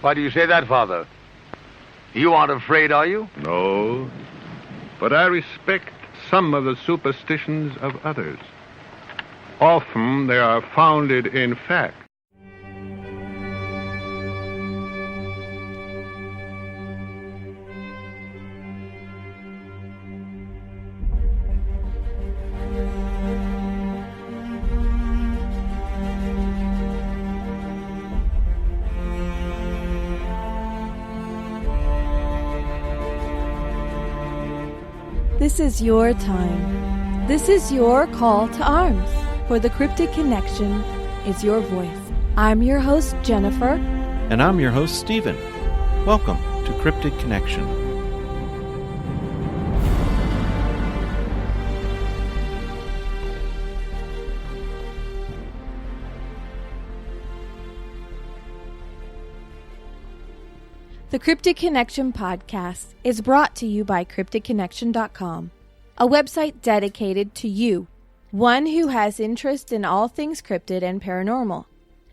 Why do you say that, Father? You aren't afraid, are you? No, but I respect some of the superstitions of others. Often they are founded in fact. This is your time. This is your call to arms. For the Cryptid Connection is your voice. I'm your host, Jennifer. And I'm your host, Stephen. Welcome to Cryptid Connection. The Cryptid Connection podcast is brought to you by CryptidConnection.com, a website dedicated to you, one who has interest in all things cryptid and paranormal.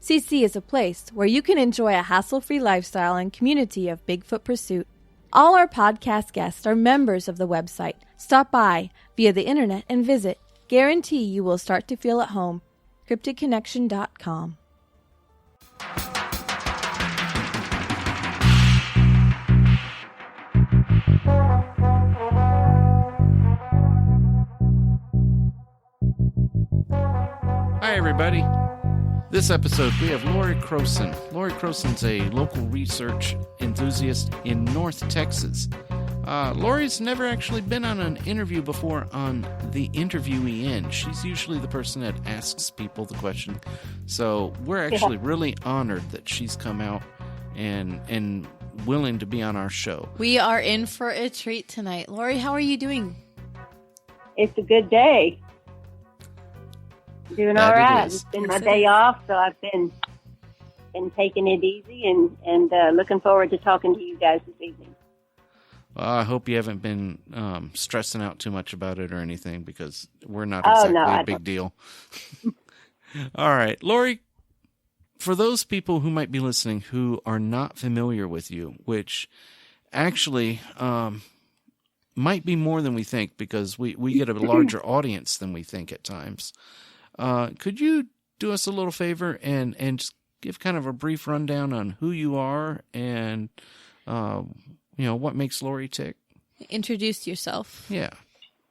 CC is a place where you can enjoy a hassle-free lifestyle and community of Bigfoot pursuit. All our podcast guests are members of the website. Stop by via the internet and visit. Guarantee you will start to feel at home. CryptidConnection.com. Hi, everybody. This episode, we have Lori Crowson. Lori Crowson's a local research enthusiast in North Texas. Lori's never actually been on an interview before on The Interviewee In. She's usually the person that asks people the question. So we're actually really honored that she's come out and willing to be on our show. We are in for a treat tonight. Lori, how are you doing? It's a good day. Doing all right. It's been my day off, so I've been taking it easy and looking forward to talking to you guys this evening. Well, I hope you haven't been stressing out too much about it or anything, because we're not exactly a big deal. All right, Lori, for those people who might be listening who are not familiar with you, which actually might be more than we think, because we get a larger audience than we think at times. Could you do us a little favor and just give kind of a brief rundown on who you are and, what makes Lori tick? Introduce yourself. Yeah.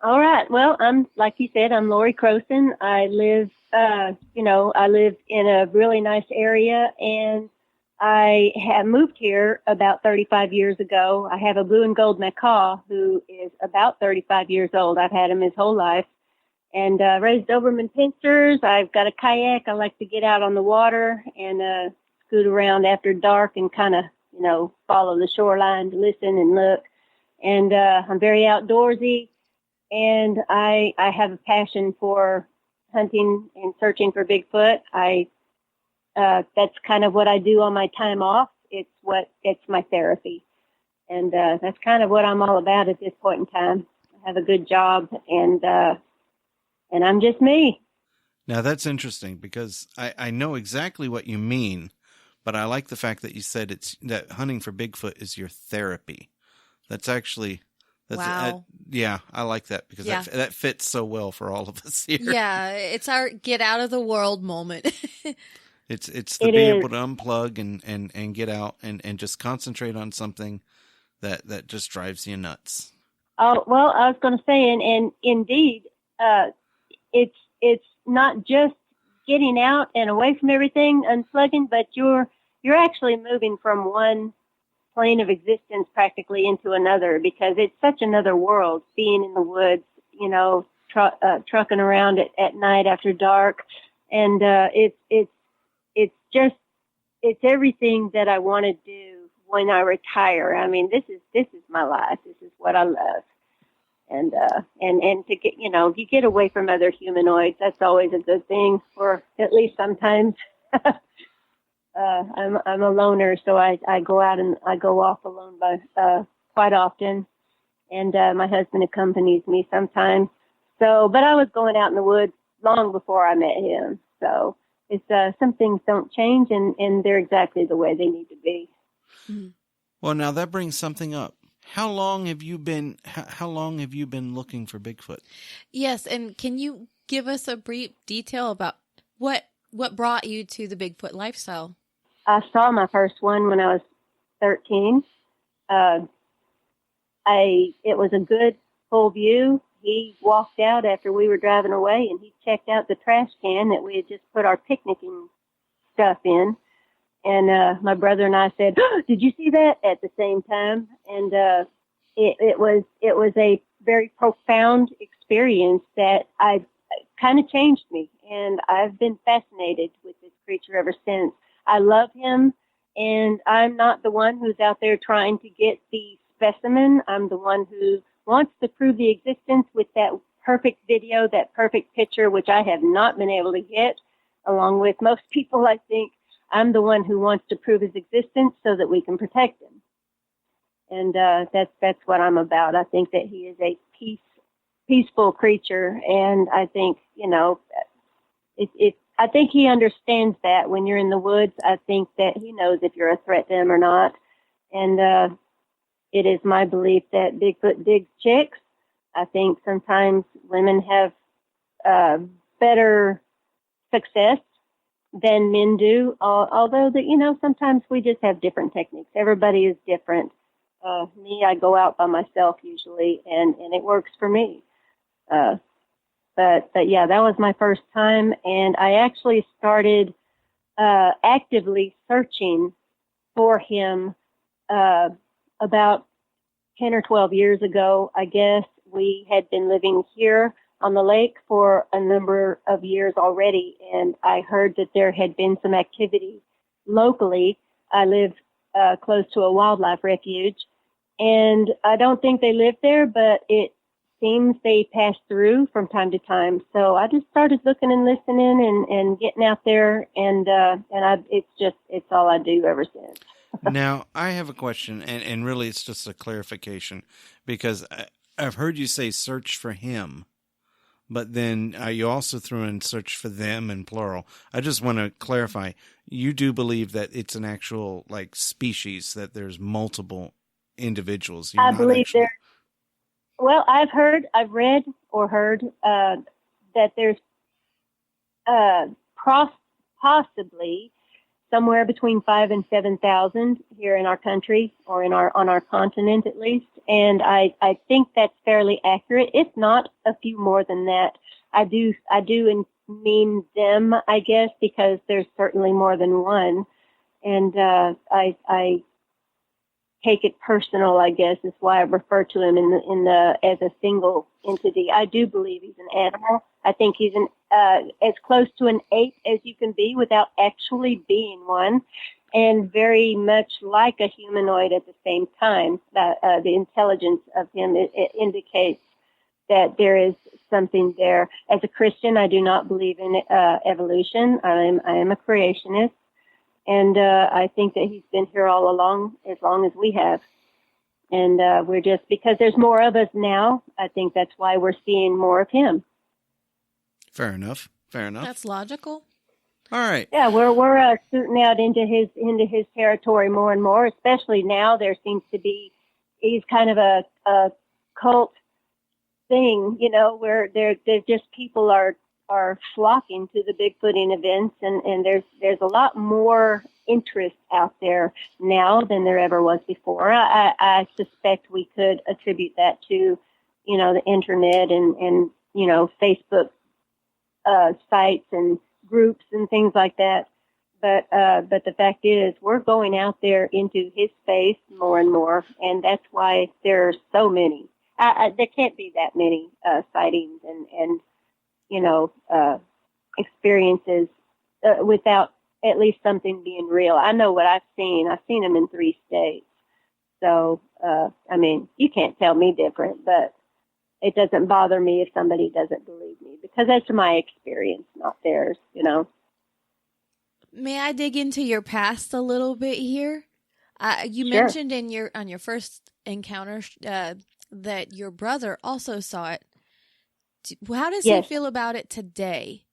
All right. Well, like you said, I'm Lori Crowson. I live in a really nice area, and I have moved here about 35 years ago. I have a blue and gold macaw who is about 35 years old. I've had him his whole life. And raised Doberman pinschers. I've got a kayak. I like to get out on the water and scoot around after dark and kind of, follow the shoreline to listen and look. And I'm very outdoorsy. And I have a passion for hunting and searching for Bigfoot. That's kind of what I do on my time off. It's my therapy. And that's kind of what I'm all about at this point in time. I have a good job, and I'm just me. Now, that's interesting, because I know exactly what you mean, but I like the fact that you said that hunting for Bigfoot is your therapy. That's actually... Wow. I like that, because that fits so well for all of us here. Yeah, it's our get out of the world moment. It's to be able to unplug and get out and just concentrate on something that just drives you nuts. Oh, well, I was going to say, and indeed, it's not just getting out and away from everything, unplugging, but you're actually moving from one plane of existence practically into another, because it's such another world, being in the woods, trucking around at night after dark. And it's everything that I want to do when I retire. I mean, this is my life. This is what I love. And to get, you get away from other humanoids, that's always a good thing, or at least sometimes. I'm a loner, so I go out and I go off alone quite often, and my husband accompanies me sometimes. So, but I was going out in the woods long before I met him. So it's some things don't change, and they're exactly the way they need to be. Mm. Well, now that brings something up. How long have you been looking for Bigfoot? Yes, and can you give us a brief detail about what brought you to the Bigfoot lifestyle? I saw my first one when I was 13. It was a good full view. He walked out after we were driving away, and he checked out the trash can that we had just put our picnicking stuff in. And my brother and I said, "Oh, did you see that?" at the same time. And it was a very profound experience that I kind of changed me. And I've been fascinated with this creature ever since. I love him, and I'm not the one who's out there trying to get the specimen. I'm the one who wants to prove the existence with that perfect video, that perfect picture, which I have not been able to get, along with most people, I think. I'm the one who wants to prove his existence so that we can protect him. And that's what I'm about. I think that he is a peaceful creature, and I think, I think he understands that when you're in the woods. I think that he knows if you're a threat to him or not. And it is my belief that Bigfoot digs chicks. I think sometimes women have better success than men do, although sometimes we just have different techniques. Everybody is different. Me, I go out by myself usually, and it works for me. But yeah, that was my first time, and I actually started actively searching for him about 10 or 12 years ago, I guess. We had been living here on the lake for a number of years already, and I heard that there had been some activity locally. I live close to a wildlife refuge, and I don't think they live there, but it seems they pass through from time to time. So I just started looking and listening and getting out there, and it's all I do ever since. Now, I have a question, and really it's just a clarification, because I've heard you say search for him, but then you also threw in search for them in plural. I just want to clarify. You do believe that it's an actual, species, that there's multiple individuals. I believe there. Well, I've read or heard that there's possibly somewhere between 5,000 and 7,000 here in our country, or on our continent at least. And I think that's fairly accurate, if not a few more than that. I do mean them, I guess, because there's certainly more than one. And I take it personal, I guess, is why I refer to him as a single entity. I do believe he's an animal. I think he's as close to an ape as you can be without actually being one, and very much like a humanoid at the same time. The intelligence of him, it indicates that there is something there. As a Christian, I do not believe in evolution. I am a creationist. And I think that he's been here all along, as long as we have. And we're just, because there's more of us now, I think that's why we're seeing more of him. Fair enough. That's logical. All right. Yeah, we're shooting out into his territory more and more, especially now. There seems to be, he's kind of a cult thing, where there's just people are flocking to the Bigfooting events, and there's a lot more interest out there now than there ever was before. I suspect we could attribute that to, the internet and Facebook sites and groups and things like that. But the fact is, we're going out there into his space more and more, and that's why there are so many. There can't be that many sightings and experiences without at least something being real. I know what I've seen. I've seen them in 3 states. So, you can't tell me different, but it doesn't bother me if somebody doesn't believe me, because that's my experience, not theirs, May I dig into your past a little bit here? You Sure. mentioned on your first encounter that your brother also saw it. How does he feel about it today?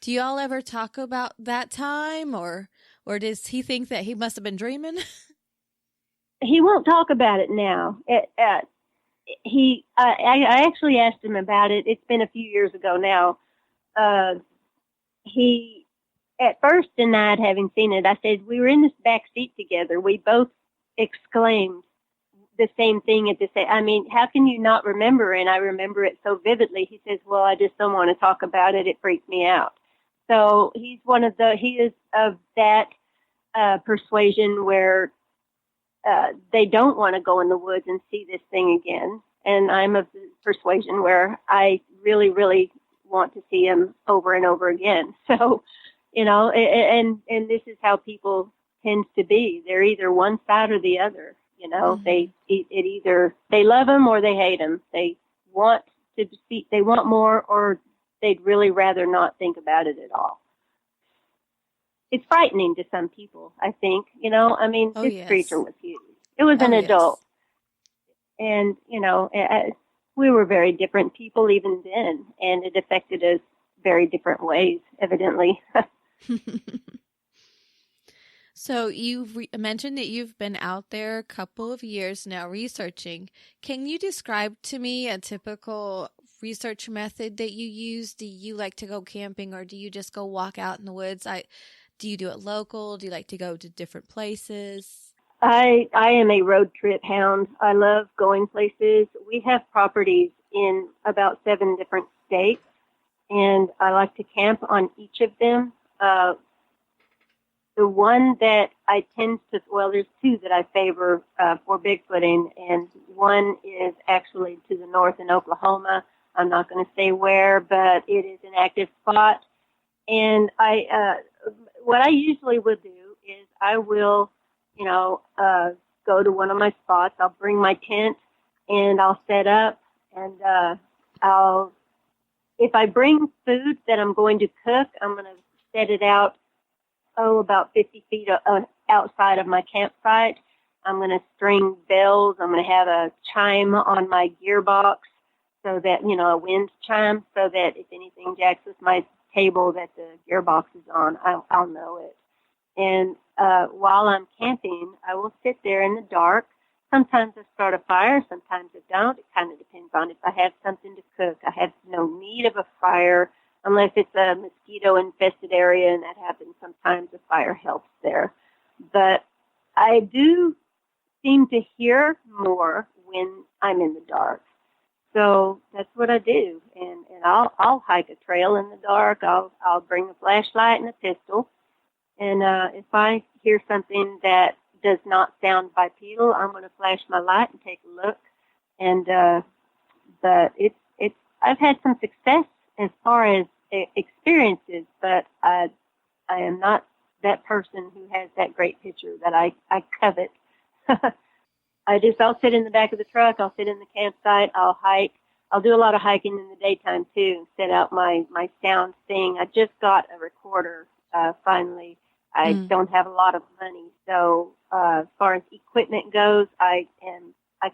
Do you all ever talk about that time, or does he think that he must have been dreaming? he won't talk about it now. I actually asked him about it. It's been a few years ago now. He at first denied having seen it. I said, we were in this back seat together. We both exclaimed the same thing at the same. I mean, how can you not remember? And I remember it so vividly. He says, well, I just don't want to talk about it. It freaks me out. So he is of that persuasion where they don't want to go in the woods and see this thing again. And I'm of the persuasion where I really, really want to see him over and over again. So, and this is how people tend to be. They're either one side or the other. Mm-hmm. They love him or they hate him. They want more, or they'd really rather not think about it at all. It's frightening to some people, I think. This creature was huge. It was an adult. And, we were very different people even then, and it affected us very different ways, evidently. So you've mentioned that you've been out there a couple of years now researching. Can you describe to me a typical research method that you use? Do you like to go camping, or do you just go walk out in the woods? Do you do it local? Do you like to go to different places? I am a road trip hound. I love going places. We have properties in about 7 different states, and I like to camp on each of them. The one that I tend to, there's 2 that I favor for Bigfooting, and one is actually to the north in Oklahoma. I'm not going to say where, but it is an active spot. And what I usually would do is I will, go to one of my spots. I'll bring my tent and I'll set up, and if I bring food that I'm going to cook, I'm going to set it out, about 50 feet outside of my campsite. I'm going to string bells. I'm going to have a chime on my gearbox so that, a wind chime, so that if anything jacks with my table that the gearbox is on, I'll know it. And while I'm camping, I will sit there in the dark. Sometimes I start a fire, sometimes I don't. It kind of depends on if I have something to cook. I have no need of a fire unless it's a mosquito-infested area, and that happens sometimes. A fire helps there. But I do seem to hear more when I'm in the dark. So that's what I do. And I'll hike a trail in the dark. I'll bring a flashlight and a pistol. And if I hear something that does not sound bipedal, I'm going to flash my light and take a look. And but I've had some success as far as experiences, but I am not that person who has that great picture that I covet. I'll sit in the back of the truck. I'll sit in the campsite. I'll hike. I'll do a lot of hiking in the daytime too, and set out my sound thing. I just got a recorder finally. I don't have a lot of money, so as far as equipment goes, I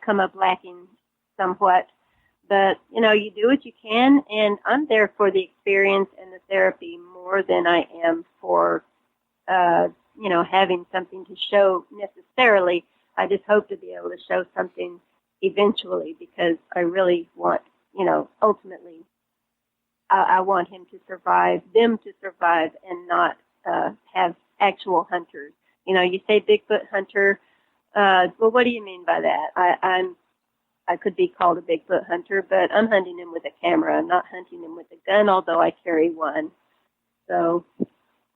come up lacking somewhat. But you do what you can, and I'm there for the experience and the therapy more than I am for having something to show necessarily. I just hope to be able to show something eventually, because I really want, ultimately, I want them to survive, and not have actual hunters. You say Bigfoot hunter. Well, what do you mean by that? I could be called a Bigfoot hunter, but I'm hunting him with a camera. I'm not hunting him with a gun, although I carry one. So,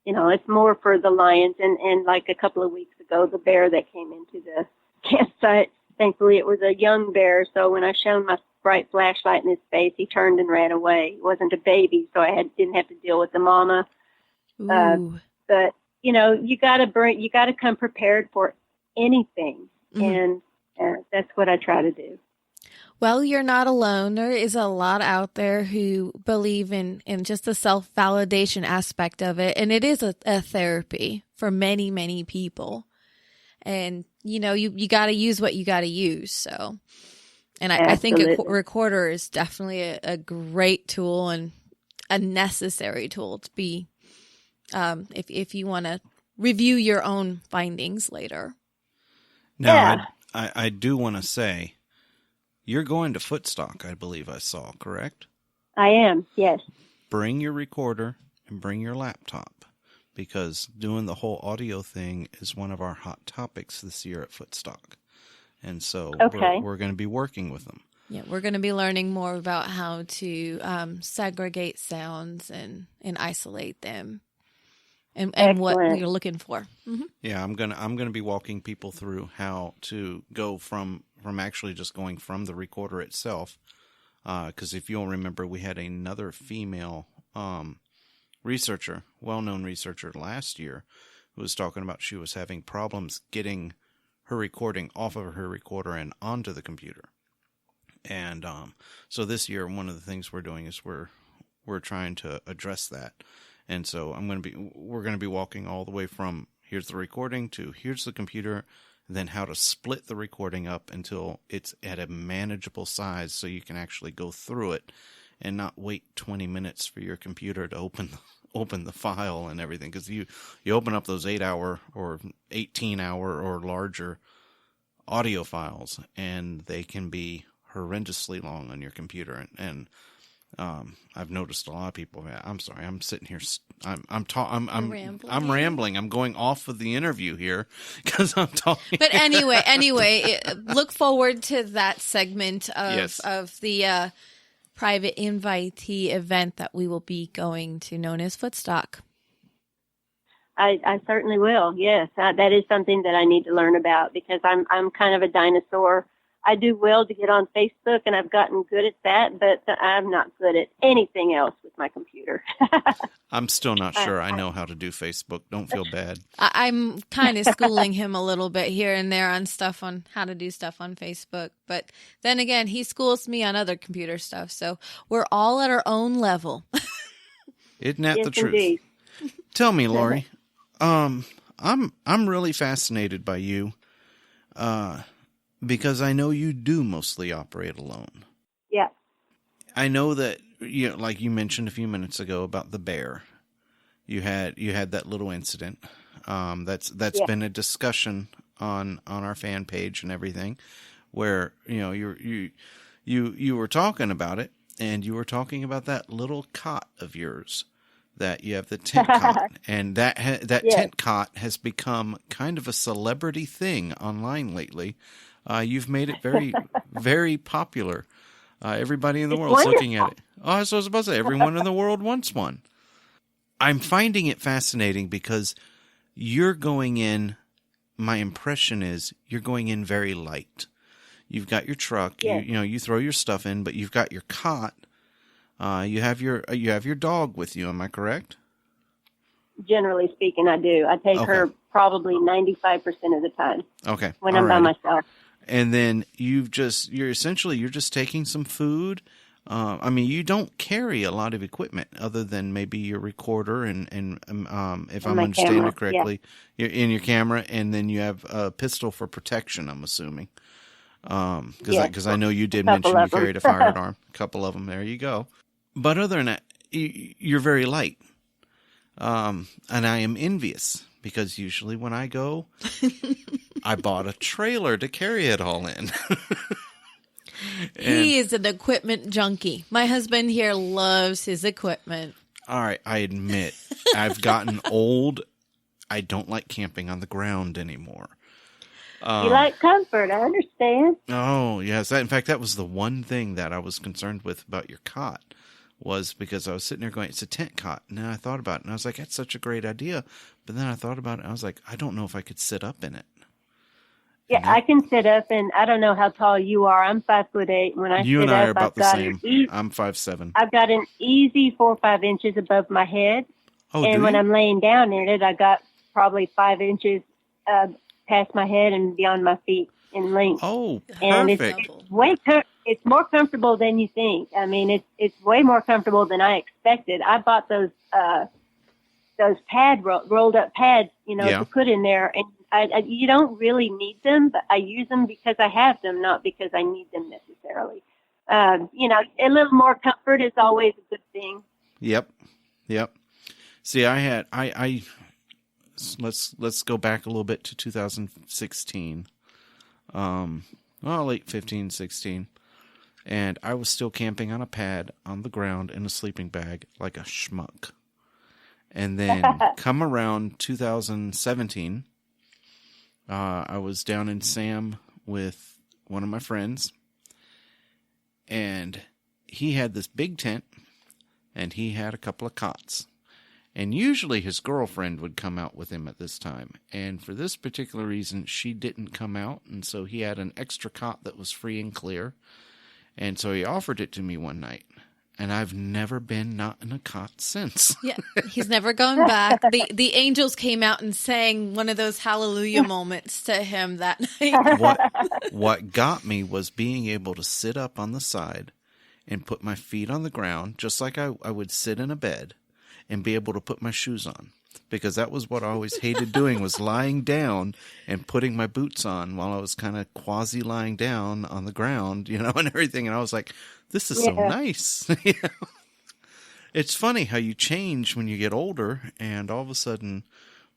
it's more for the lions. And like a couple of weeks ago, the bear that came into the campsite, thankfully it was a young bear. So when I shone my bright flashlight in his face, he turned and ran away. He wasn't a baby, so I didn't have to deal with the mama. But you got to come prepared for anything, and that's what I try to do. Well, you're not alone. There is a lot out there who believe in just the self-validation aspect of it, and it is a therapy for many, many people. And you got to use what you got to use. So, and I think a recorder is definitely a great tool and a necessary tool to be. If you want to review your own findings later. Now, I do want to say, you're going to Footstock, I believe I saw, correct? I am, yes. Bring your recorder and bring your laptop, because doing the whole audio thing is one of our hot topics this year at Footstock. And so we're going to be working with them. Yeah, we're going to be learning more about how to segregate sounds and isolate them, and what you're looking for. Mm-hmm. Yeah, I'm gonna be walking people through how to go from actually just going from the recorder itself. Because if you'll remember, we had another female researcher, well-known researcher last year, who was talking about she was having problems getting her recording off of her recorder and onto the computer. And so this year, one of the things we're doing is we're trying to address that. And so we're going to be walking all the way from here's the recording to here's the computer, then how to split the recording up until it's at a manageable size so you can actually go through it and not wait 20 minutes for your computer to open the file and everything. Because you open up those 8-hour or 18-hour or larger audio files, and they can be horrendously long on your computer. And I've noticed a lot of people. I'm sorry, I'm sitting here. I'm rambling. I'm going off of the interview here because I'm talking. But anyway, look forward to that segment of the private invitee event that we will be going to, known as Footstock. I certainly will. Yes, that is something that I need to learn about, because I'm kind of a dinosaur. I do well to get on Facebook, and I've gotten good at that, but I'm not good at anything else with my computer. I'm still not sure I know how to do Facebook. Don't feel bad. I'm kind of schooling him a little bit here and there on how to do stuff on Facebook. But then again, he schools me on other computer stuff. So we're all at our own level. Isn't that the truth? Indeed. Tell me, Lori, I'm really fascinated by you. Because I know you do mostly operate alone. Yeah. I know that, like you mentioned a few minutes ago about the bear. You had that little incident. That's been a discussion on our fan page and everything, where you were talking about it, and you were talking about that little cot of yours that you have, the tent cot, and that tent cot has become kind of a celebrity thing online lately. You've made it very, very popular. Everybody in the world is looking at it. Oh, I was about to say, everyone in the world wants one. I'm finding it fascinating because you're going in, my impression is, you're going in very light. You've got your truck, you throw your stuff in, but you've got your cot. You have your dog with you, am I correct? Generally speaking, I do. I take her probably 95% of the time. Okay. When I'm by myself. And then you're just taking some food. You don't carry a lot of equipment other than maybe your recorder and if I'm understanding it correctly, you're in your camera, and then you have a pistol for protection, I'm assuming. Because I know you did mention you carried a firearm. A couple of them. There you go. But other than that, you're very light. And I am envious, because usually when I go, I bought a trailer to carry it all in. He is an equipment junkie. My husband here loves his equipment. All right, I admit, I've gotten old. I don't like camping on the ground anymore. You like comfort, I understand. Oh, yes. In fact, that was the one thing that I was concerned with about your cot, was because I was sitting there going, it's a tent cot. And then I thought about it, and I was like, that's such a great idea. But then I thought about it, and I was like, I don't know if I could sit up in it. Yeah, I can sit up, and I don't know how tall you are. I'm 5'8". When I you sit and I up, are about I've the got same. I'm 5'7". I've got an easy 4 or 5 inches above my head. Oh, and when I'm laying down in it, I got probably 5 inches past my head and beyond my feet in length. Oh, perfect. And it's more comfortable than you think. I mean, it's way more comfortable than I expected. I bought those rolled up pads, to put in there, and you don't really need them, but I use them because I have them, not because I need them necessarily. A little more comfort is always a good thing. Yep. See, let's go back a little bit to 2016. late 15, 16. And I was still camping on a pad on the ground in a sleeping bag like a schmuck. And then come around 2017, I was down in Sam with one of my friends. And he had this big tent, and he had a couple of cots. And usually his girlfriend would come out with him at this time. And for this particular reason, she didn't come out. And so he had an extra cot that was free and clear. And so he offered it to me one night. And I've never been not in a cot since. Yeah, he's never gone back. The angels came out and sang one of those hallelujah moments to him that night. What got me was being able to sit up on the side and put my feet on the ground, just like I would sit in a bed, and be able to put my shoes on. Because that was what I always hated doing, was lying down and putting my boots on while I was kind of quasi lying down on the ground, and everything. And I was like, this is so nice. It's funny how you change when you get older, and all of a sudden,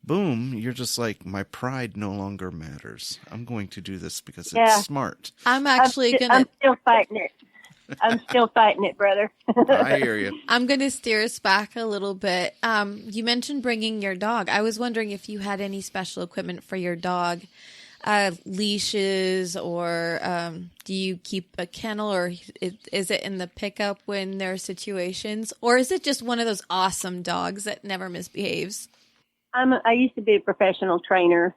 boom, you're just like, my pride no longer matters. I'm going to do this because it's smart. I'm still fighting it. I'm still fighting it, brother. I hear you. I'm going to steer us back a little bit. You mentioned bringing your dog. I was wondering if you had any special equipment for your dog, leashes, or do you keep a kennel, or is it in the pickup when there are situations, or is it just one of those awesome dogs that never misbehaves? I used to be a professional trainer.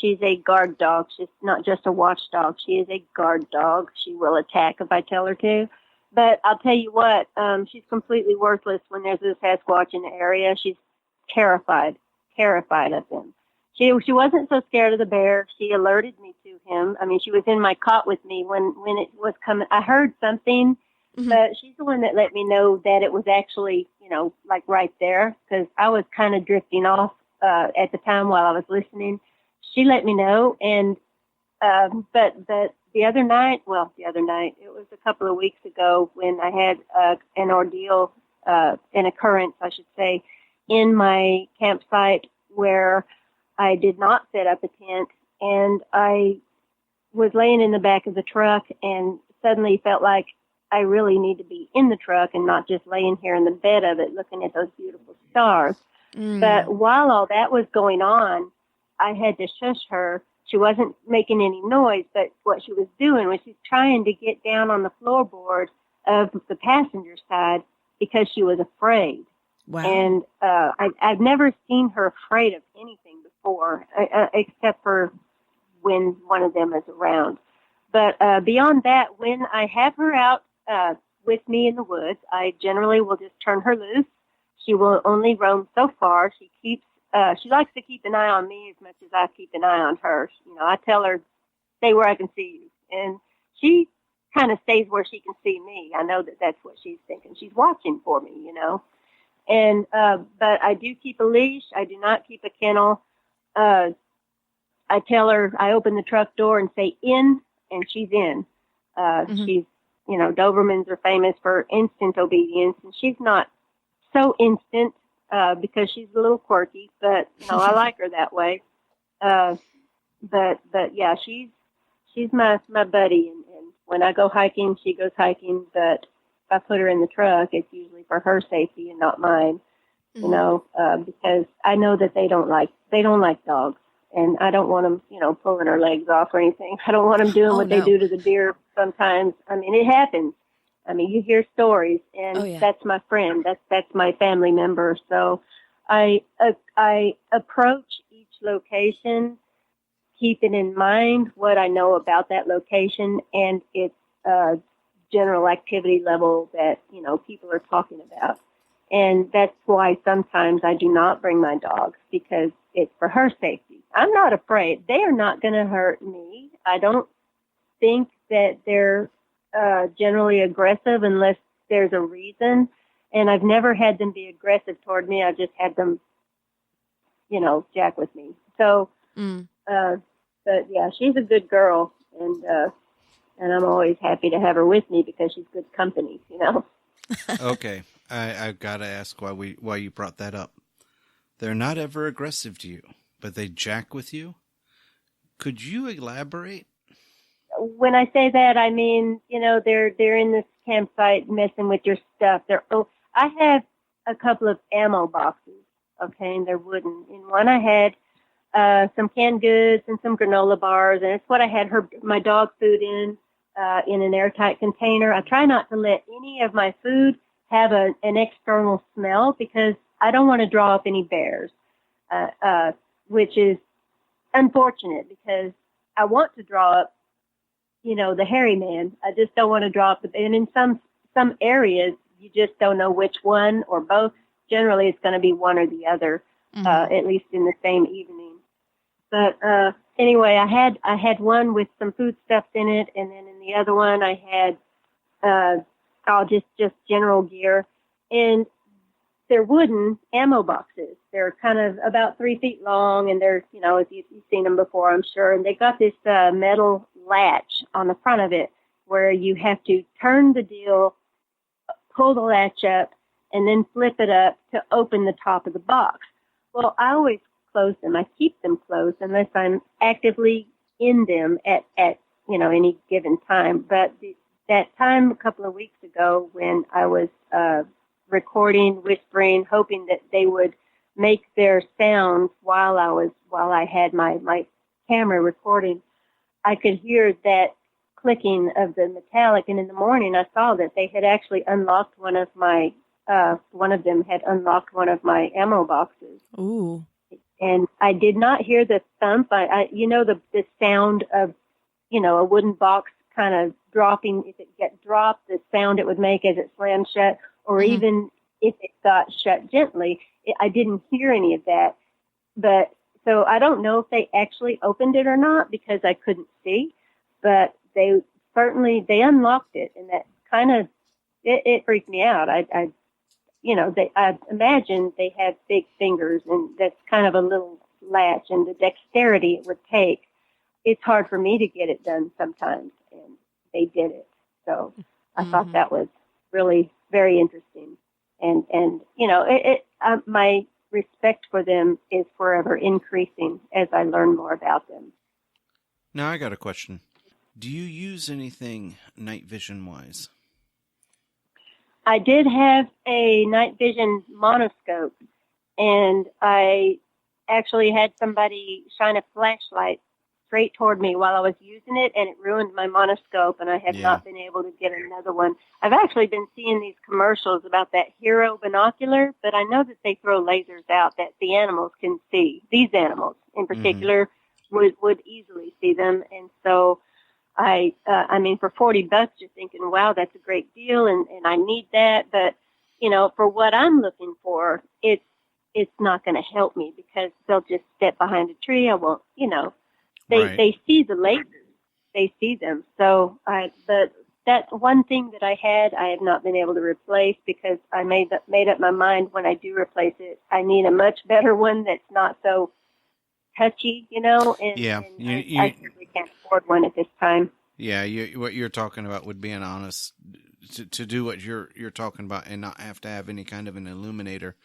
She's a guard dog. She's not just a watchdog. She is a guard dog. She will attack if I tell her to. But I'll tell you what, she's completely worthless when there's a Sasquatch in the area. She's terrified of him. She wasn't so scared of the bear. She alerted me to him. I mean, she was in my cot with me when it was coming. I heard something, but she's the one that let me know that it was actually, like right there, because I was kind of drifting off at the time while I was listening. She let me know, and but the other night, it was a couple of weeks ago when I had an ordeal, an occurrence, I should say, in my campsite where I did not set up a tent, and I was laying in the back of the truck and suddenly felt like I really need to be in the truck and not just laying here in the bed of it looking at those beautiful stars. But while all that was going on, I had to shush her. She wasn't making any noise, but what she was doing was she's trying to get down on the floorboard of the passenger side because she was afraid. Wow. And I've never seen her afraid of anything before, except for when one of them is around. But beyond that, when I have her out with me in the woods, I generally will just turn her loose. She will only roam so far. She likes to keep an eye on me as much as I keep an eye on her. I tell her, stay where I can see you. And she kind of stays where she can see me. I know that that's what she's thinking. She's watching for me, And, but I do keep a leash. I do not keep a kennel. I tell her, I open the truck door and say in, and she's in. She's, Dobermans are famous for instant obedience, and she's not so instant, because she's a little quirky, but, I like her that way. But yeah, she's my buddy. And when I go hiking, she goes hiking, but if I put her in the truck, it's usually for her safety and not mine, because I know that they don't like dogs, and I don't want them, pulling her legs off or anything. I don't want them doing what they do to the deer sometimes. I mean, it happens. I mean, you hear stories, and that's my friend. That's my family member. So I approach each location keeping in mind what I know about that location and its general activity level that, people are talking about. And that's why sometimes I do not bring my dogs, because it's for her safety. I'm not afraid. They are not going to hurt me. I don't think that they're generally aggressive unless there's a reason. And I've never had them be aggressive toward me. I've just had them, jack with me. So, but yeah, she's a good girl, and I'm always happy to have her with me because she's good company, Okay. I've got to ask why you brought that up. They're not ever aggressive to you, but they jack with you. Could you elaborate? when I say that, I mean, they're in this campsite messing with your stuff. I have a couple of ammo boxes, okay, and they're wooden. In one I had some canned goods and some granola bars, and it's what I had my dog food in an airtight container. I try not to let any of my food have an external smell because I don't want to draw up any bears, which is unfortunate because I want to draw up, the hairy man. I just don't want to draw up and in some areas, you just don't know which one or both. Generally, it's going to be one or the other, at least in the same evening. But anyway, I had one with some foodstuffs in it, and then in the other one I had just general gear, and they're wooden ammo boxes. They're kind of about 3 feet long, and they're if you've seen them before, I'm sure. And they got this metal latch on the front of it where you have to turn the deal, pull the latch up, and then flip it up to open the top of the box. Well, I always close them. I keep them closed unless I'm actively in them at any given time. But that time a couple of weeks ago when I was recording, whispering, hoping that they would make their sound while I had my camera recording, I could hear that clicking of the metallic, and in the morning I saw that they had actually unlocked one of them had unlocked one of my ammo boxes. Ooh. And I did not hear the thump. The sound of, a wooden box kind of dropping. If it get dropped, the sound it would make as it slammed shut, or even if it got shut gently. I didn't hear any of that. But so I don't know if they actually opened it or not because I couldn't see. But they unlocked it, and that kind of it freaked me out. I imagine they have big fingers, and that's kind of a little latch, and the dexterity it would take. It's hard for me to get it done sometimes, and they did it. So I thought that was really very interesting, and my respect for them is forever increasing as I learn more about them. Now I got a question. Do you use anything night vision wise? I did have a night vision monoscope, and I actually had somebody shine a flashlight straight toward me while I was using it, and it ruined my monoscope, and I have not been able to get another one. I've actually been seeing these commercials about that Hero binocular, but I know that they throw lasers out that the animals can see. These animals in particular would easily see them, and so I mean, for $40, you're thinking, wow, that's a great deal, and I need that. But, for what I'm looking for, it's not going to help me because they'll just step behind a tree. I won't, they see the lasers. They see them. So, but that one thing that I have not been able to replace because I made up my mind when I do replace it, I need a much better one that's not so touchy, and I certainly can't afford one at this time. Yeah, what you're talking about would be an honest to do what you're talking about and not have to have any kind of an illuminator.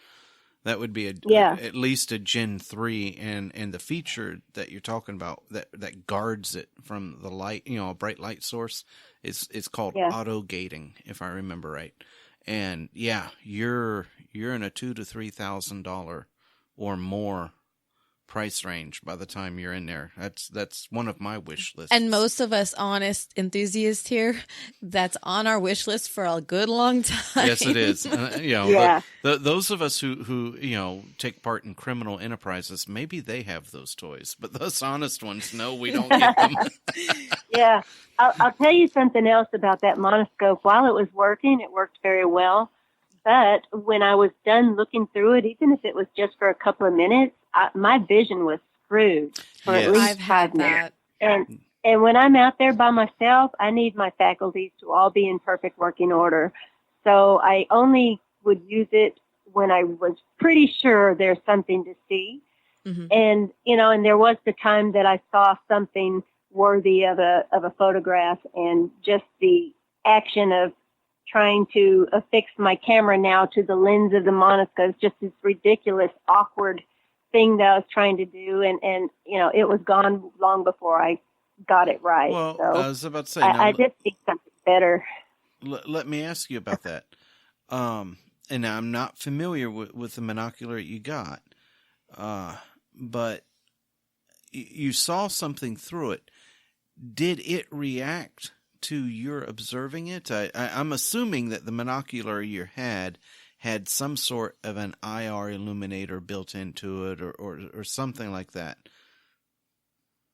That would be at least a Gen 3, and the feature that you're talking about that guards it from the light, a bright light source, it's called auto gating, if I remember right. And you're in a $2,000 to $3,000 or more price range by the time you're in there. That's one of my wish lists. And most of us honest enthusiasts here, that's on our wish list for a good long time. Yes, it is. Those of us who take part in criminal enterprises, maybe they have those toys, but those honest ones, no, we don't get them. Yeah. I'll tell you something else about that monoscope. While it was working, it worked very well. But when I was done looking through it, even if it was just for a couple of minutes, my vision was screwed for at least 5 minutes. And when I'm out there by myself, I need my faculties to all be in perfect working order. So I only would use it when I was pretty sure there's something to see. Mm-hmm. And, and there was the time that I saw something worthy of a photograph, and just the action of trying to affix my camera now to the lens of the monoscope, just this ridiculous, awkward thing that I was trying to do. And it was gone long before I got it right. Well, so I was about to say, I just think something better. Let me ask you about that. And I'm not familiar with the monocular you got, but you saw something through it. Did it react to your observing it? I'm assuming that the monocular you had some sort of an IR illuminator built into it or something like that.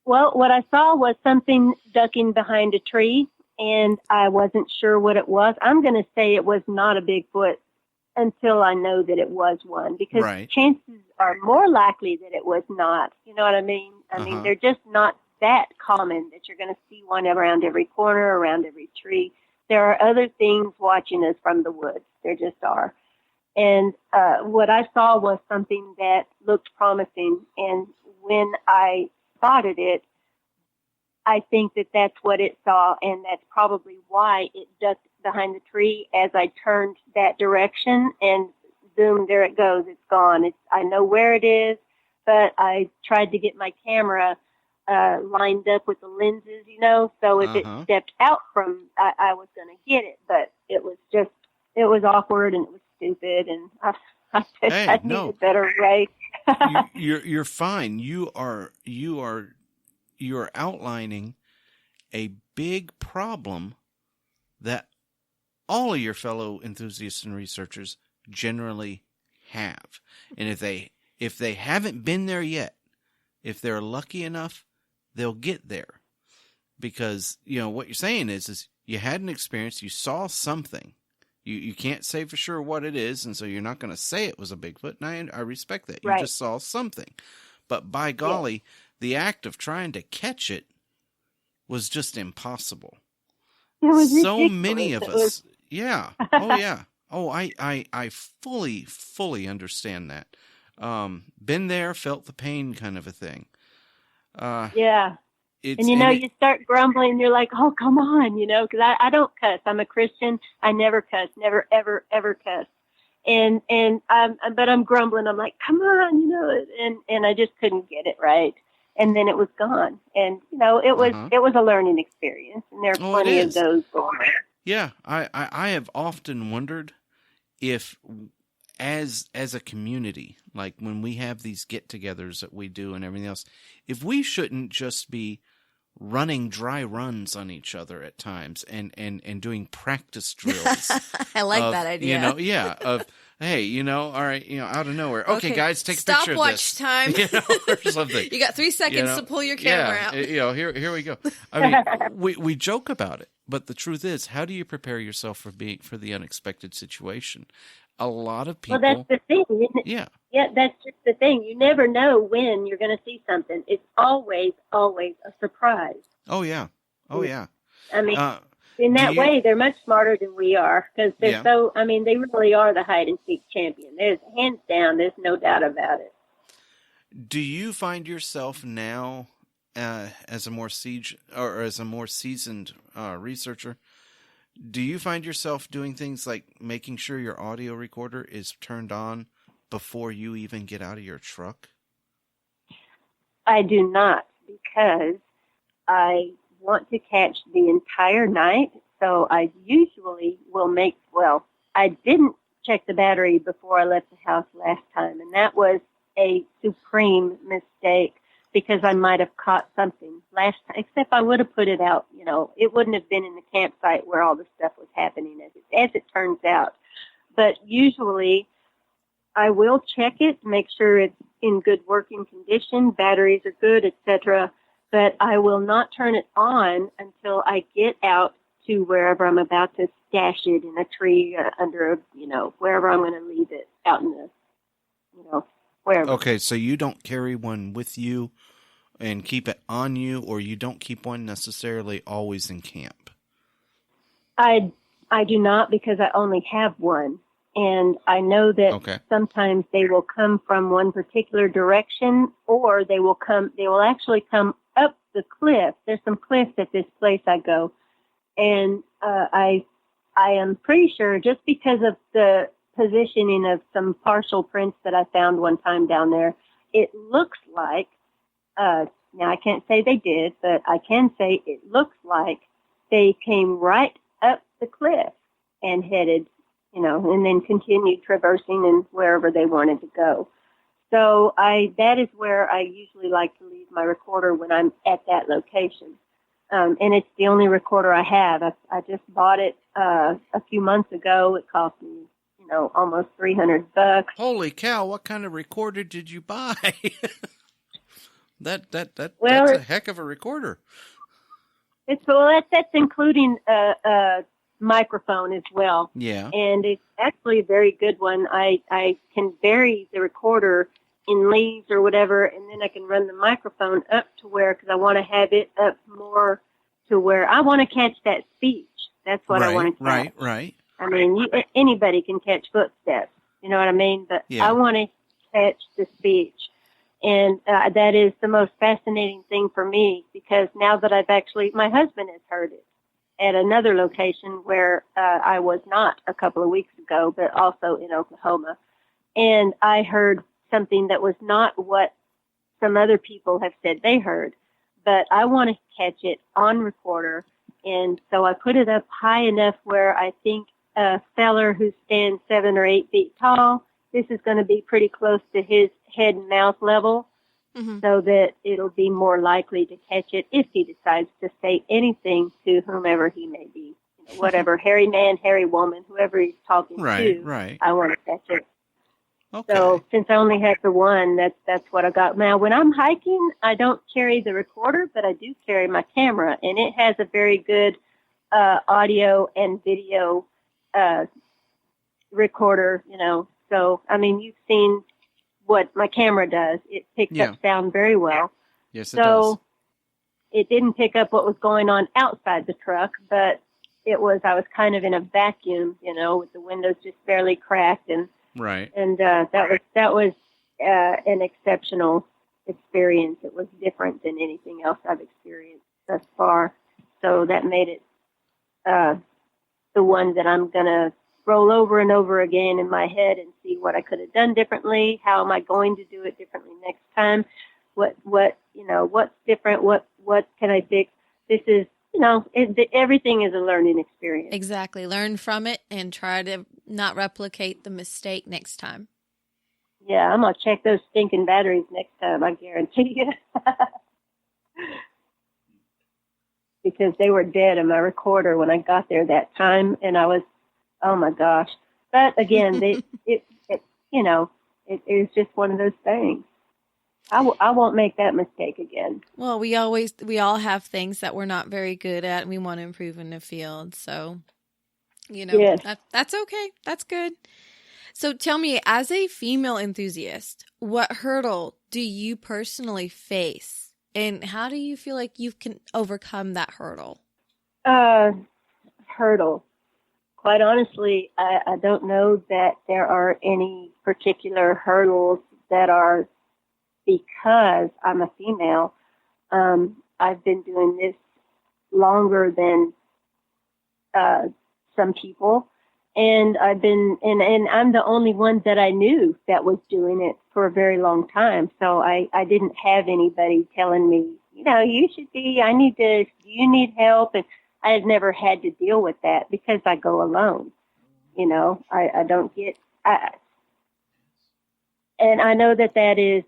Well, what I saw was something ducking behind a tree, and I wasn't sure what it was. I'm going to say it was not a Bigfoot until I know that it was one, because chances are more likely that it was not. You know what I mean? I mean, they're just not that common that you're going to see one around every corner, around every tree. There are other things watching us from the woods. There just are. And what I saw was something that looked promising. And when I spotted it, I think that that's what it saw, and that's probably why it ducked behind the tree as I turned that direction, and boom, there it goes. It's gone. I know where it is, but I tried to get my camera lined up with the lenses, you know, so if it stepped out from, I was going to get it, but it was awkward and it was stupid, and I need a better way. You're fine. You are outlining a big problem that all of your fellow enthusiasts and researchers generally have. And if they haven't been there yet, if they're lucky enough, they'll get there. Because, you know, what you're saying is you had an experience, you saw something. You can't say for sure what it is, and so you're not going to say it was a Bigfoot, and I respect that. You just saw something. But by golly, the act of trying to catch it was just impossible. It was so ridiculous. Many of us. Yeah. Oh, yeah. Oh, I fully understand that. Been there, felt the pain kind of a thing. Yeah. And, you know, you start grumbling. You're like, oh, come on, you know, because I don't cuss. I'm a Christian. I never cuss, never, ever, ever cuss. But I'm grumbling. I'm like, come on, you know, and I just couldn't get it right. And then it was gone. And, you know, it was a learning experience. And there are plenty of those going on. Yeah. I have often wondered if, as a community, like when we have these get-togethers that we do and everything else, if we shouldn't just be running dry runs on each other at times and doing practice drills. I like that idea. You know, hey, you know, all right, you know, out of nowhere. Okay, guys, take a picture of this. Stopwatch time. You know, or something. You got 3 seconds to pull your camera out. You know, here we go. I mean, we joke about it, but the truth is, how do you prepare yourself for the unexpected situation? A lot of people. Well, that's the thing, isn't it? Yeah. Yeah, that's just the thing. You never know when you're going to see something. It's always a surprise. Oh, yeah. Oh, yeah. I mean, in that way, they're much smarter than we are, because they're they really are the hide-and-seek champion. There's, hands down, there's no doubt about it. Do you find yourself now, as a more seasoned researcher, do you find yourself doing things like making sure your audio recorder is turned on before you even get out of your truck? I do not, because I want to catch the entire night. So I usually will I didn't check the battery before I left the house last time, and that was a supreme mistake, because I might have caught something last time, except I would have put it out. You know, it wouldn't have been in the campsite where all the stuff was happening, as it turns out. But usually I will check it, make sure it's in good working condition, batteries are good, etc. But I will not turn it on until I get out to wherever I'm about to stash it, in a tree, under wherever I'm going to leave it, out in the, wherever. Okay, so you don't carry one with you and keep it on you, or you don't keep one necessarily always in camp? I do not, because I only have one. And I know that sometimes they will come from one particular direction, or they will actually come up the cliff. There's some cliffs at this place I go. And I am pretty sure, just because of the positioning of some partial prints that I found one time down there, it looks like Now, I can't say they did, but I can say it looks like they came right up the cliff and headed, and then continued traversing and wherever they wanted to go. So that is where I usually like to leave my recorder when I'm at that location. And it's the only recorder I have. I just bought it a few months ago. It cost me, almost $300. Holy cow! What kind of recorder did you buy? That's a heck of a recorder. That's including a microphone as well. Yeah. And it's actually a very good one. I can vary the recorder in leaves or whatever, and then I can run the microphone up to where, because I want to have it up more to where I want to catch that speech. That's what I want to catch. Right. I mean, anybody can catch footsteps. You know what I mean? But I want to catch the speech. And that is the most fascinating thing for me, because now that my husband has heard it at another location where I was not a couple of weeks ago, but also in Oklahoma. And I heard something that was not what some other people have said they heard, but I want to catch it on recorder. And so I put it up high enough where I think a feller who stands 7 or 8 feet tall, this is going to be pretty close to his head and mouth level, so that it'll be more likely to catch it if he decides to say anything to whomever he may be. Whatever, hairy man, hairy woman, whoever he's talking to, right. I want to catch it. Okay. So since I only had the one, that's what I got. Now, when I'm hiking, I don't carry the recorder, but I do carry my camera, and it has a very good audio and video recorder, So, I mean, you've seen what my camera does. It picks up sound very well. Yes, it does. So it didn't pick up what was going on outside the truck, but I was kind of in a vacuum, with the windows just barely cracked, and right. And that was an exceptional experience. It was different than anything else I've experienced thus far. So that made it the one that I'm going to roll over and over again in my head and see what I could have done differently. How am I going to do it differently next time? What's different? What can I fix? This is, everything is a learning experience. Exactly. Learn from it and try to not replicate the mistake next time. Yeah, I'm going to check those stinking batteries next time, I guarantee you. Because they were dead in my recorder when I got there that time, and I was, oh my gosh. But again, it was just one of those things. I won't make that mistake again. Well, we all have things that we're not very good at, and we want to improve in the field. So, yes. That's okay. That's good. So tell me, as a female enthusiast, what hurdle do you personally face, and how do you feel like you can overcome that hurdle? Hurdle. Quite honestly, I don't know that there are any particular hurdles that are because I'm a female. I've been doing this longer than some people, and I'm the only one that I knew that was doing it for a very long time. So I didn't have anybody telling me, you should be, do you need help? And I had never had to deal with that because I go alone. I don't get, and I know that is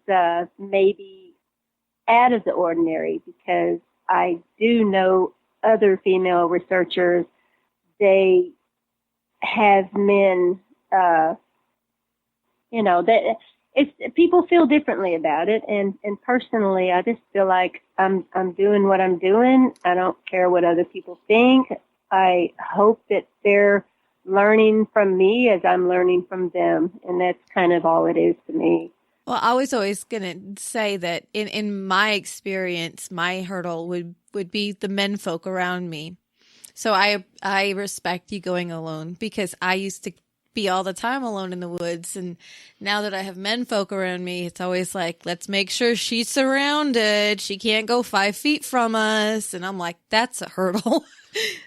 maybe out of the ordinary, because I do know other female researchers, they have men, that people feel differently about it. And personally, I just feel like I'm doing what I'm doing. I don't care what other people think. I hope that they're learning from me as I'm learning from them. And that's kind of all it is to me. Well, I was always going to say that in my experience, my hurdle would be the men folk around me. So I respect you going alone, because I used to be all the time alone in the woods. And now that I have men folk around me, it's always like, let's make sure she's surrounded. She can't go 5 feet from us. And I'm like, that's a hurdle.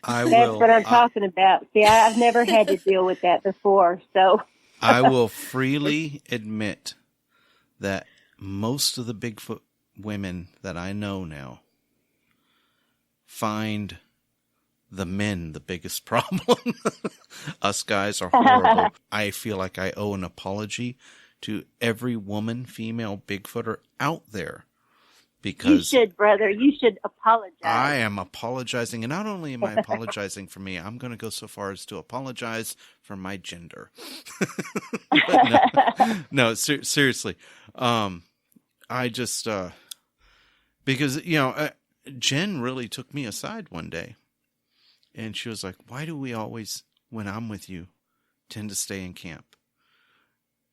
That's what I'm talking about. See, I've never had to deal with that before. So I will freely admit that most of the Bigfoot women that I know now find the men the biggest problem. Us guys are horrible. I feel like I owe an apology to every woman, female Bigfooter out there. Because you should, brother. You should apologize. I am apologizing. And not only am I apologizing for me, I'm going to go so far as to apologize for my gender. Seriously. I just, because, Jen really took me aside one day. And she was like, why do we always, when I'm with you, tend to stay in camp?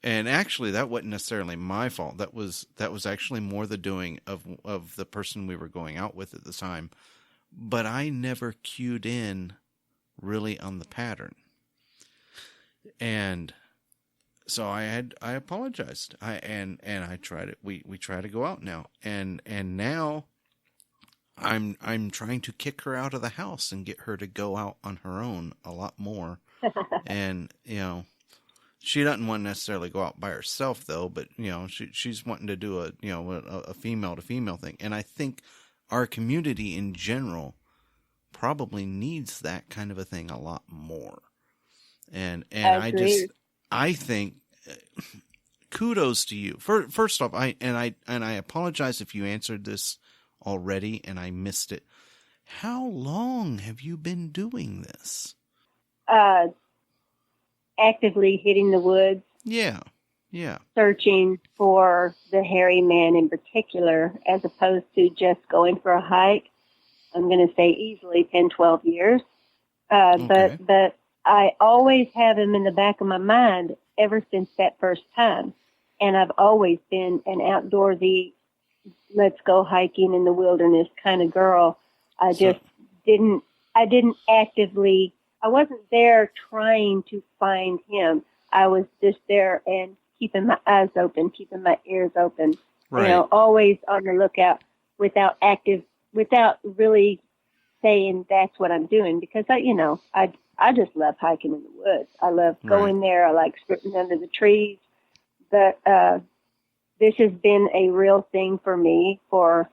And actually, that wasn't necessarily my fault. That was actually more the doing of the person we were going out with at the time. But I never cued in really on the pattern. And so I apologized. I tried it. We try to go out now. And now I'm trying to kick her out of the house and get her to go out on her own a lot more. And, she doesn't want to necessarily go out by herself though, but she's wanting to do a female to female thing. And I think our community in general probably needs that kind of a thing a lot more. And I think kudos to you. First off, I apologize if you answered this already and I missed it. How long have you been doing this? Actively hitting the woods. Yeah. Searching for the hairy man in particular, as opposed to just going for a hike. I'm going to say easily 10, 12 years. Okay. But I always have him in the back of my mind ever since that first time. And I've always been an outdoorsy, let's go hiking in the wilderness kind of girl. I didn't actively, I wasn't there trying to find him. I was just there and keeping my eyes open, keeping my ears open, right. Always on the lookout without really saying that's what I'm doing, because I just love hiking in the woods. I love going there. I like sitting under the trees, but this has been a real thing for me for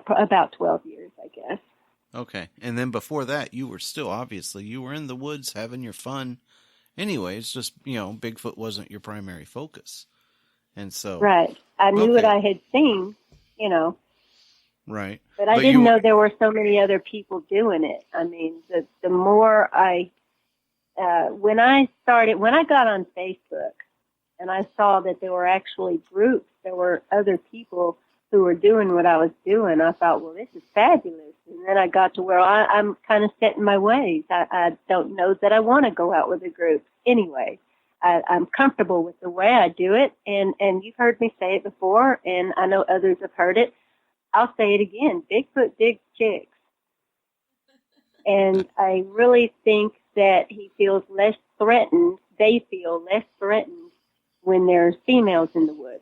about 12 years, I guess. Okay. And then before that, you were in the woods having your fun. Anyways, just, Bigfoot wasn't your primary focus. And so. Right. I knew what I had seen, Right. But I didn't know there were so many other people doing it. I mean, the more when I got on Facebook and I saw that there were actually groups, there were other people who were doing what I was doing, I thought, well, this is fabulous. And then I got to where I'm kind of set in my ways. I don't know that I want to go out with a group anyway. I'm comfortable with the way I do it. And you've heard me say it before, and I know others have heard it. I'll say it again. Bigfoot digs chicks. And I really think that he feels less threatened. They feel less threatened when there's females in the woods.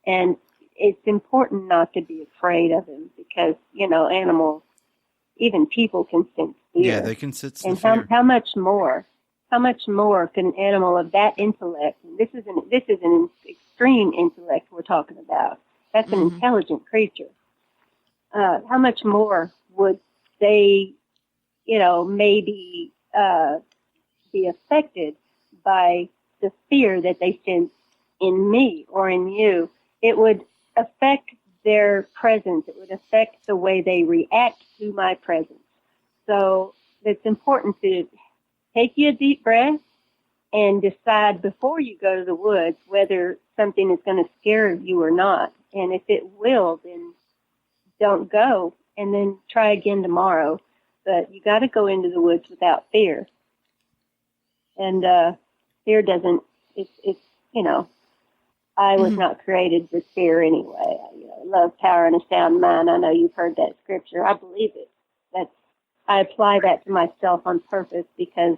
And it's important not to be afraid of him because, animals, even people can sense fear. Yeah, they can sense the and fear. How much more can an animal of that intellect, and this is an extreme intellect we're talking about. That's an intelligent creature. How much more would they, maybe be affected by the fear that they sense in me or in you? It would affect their presence. It would affect the way they react to my presence. So it's important to take you a deep breath and decide before you go to the woods whether something is going to scare you or not. And if it will, then don't go, and then try again tomorrow. But you got to go into the woods without fear. And fear doesn't, it's I was not created for fear anyway. Love, power, and a sound mind. I know you've heard that scripture. I believe it. I apply that to myself on purpose because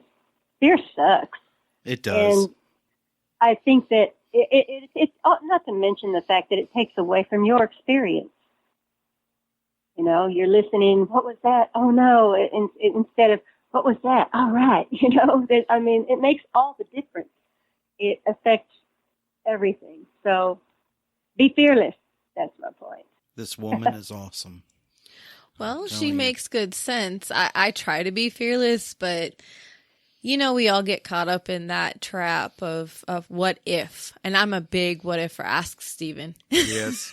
fear sucks. It does. And I think that it's not to mention the fact that it takes away from your experience. You're listening, what was that? Oh, no. Instead of, what was that? All right. It makes all the difference. It affects everything. So be fearless. That's my point. This woman is awesome. Well, she makes good sense. I try to be fearless, but we all get caught up in that trap of what if. And I'm a big what if for Ask Steven. Yes.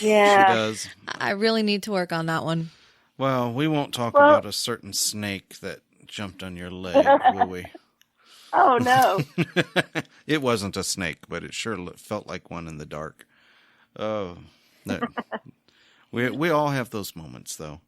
Yeah. She does. I really need to work on that one. Well, we won't talk about a certain snake that jumped on your leg, will we? Oh, no. It wasn't a snake, but it sure felt like one in the dark. Oh, we all have those moments, though.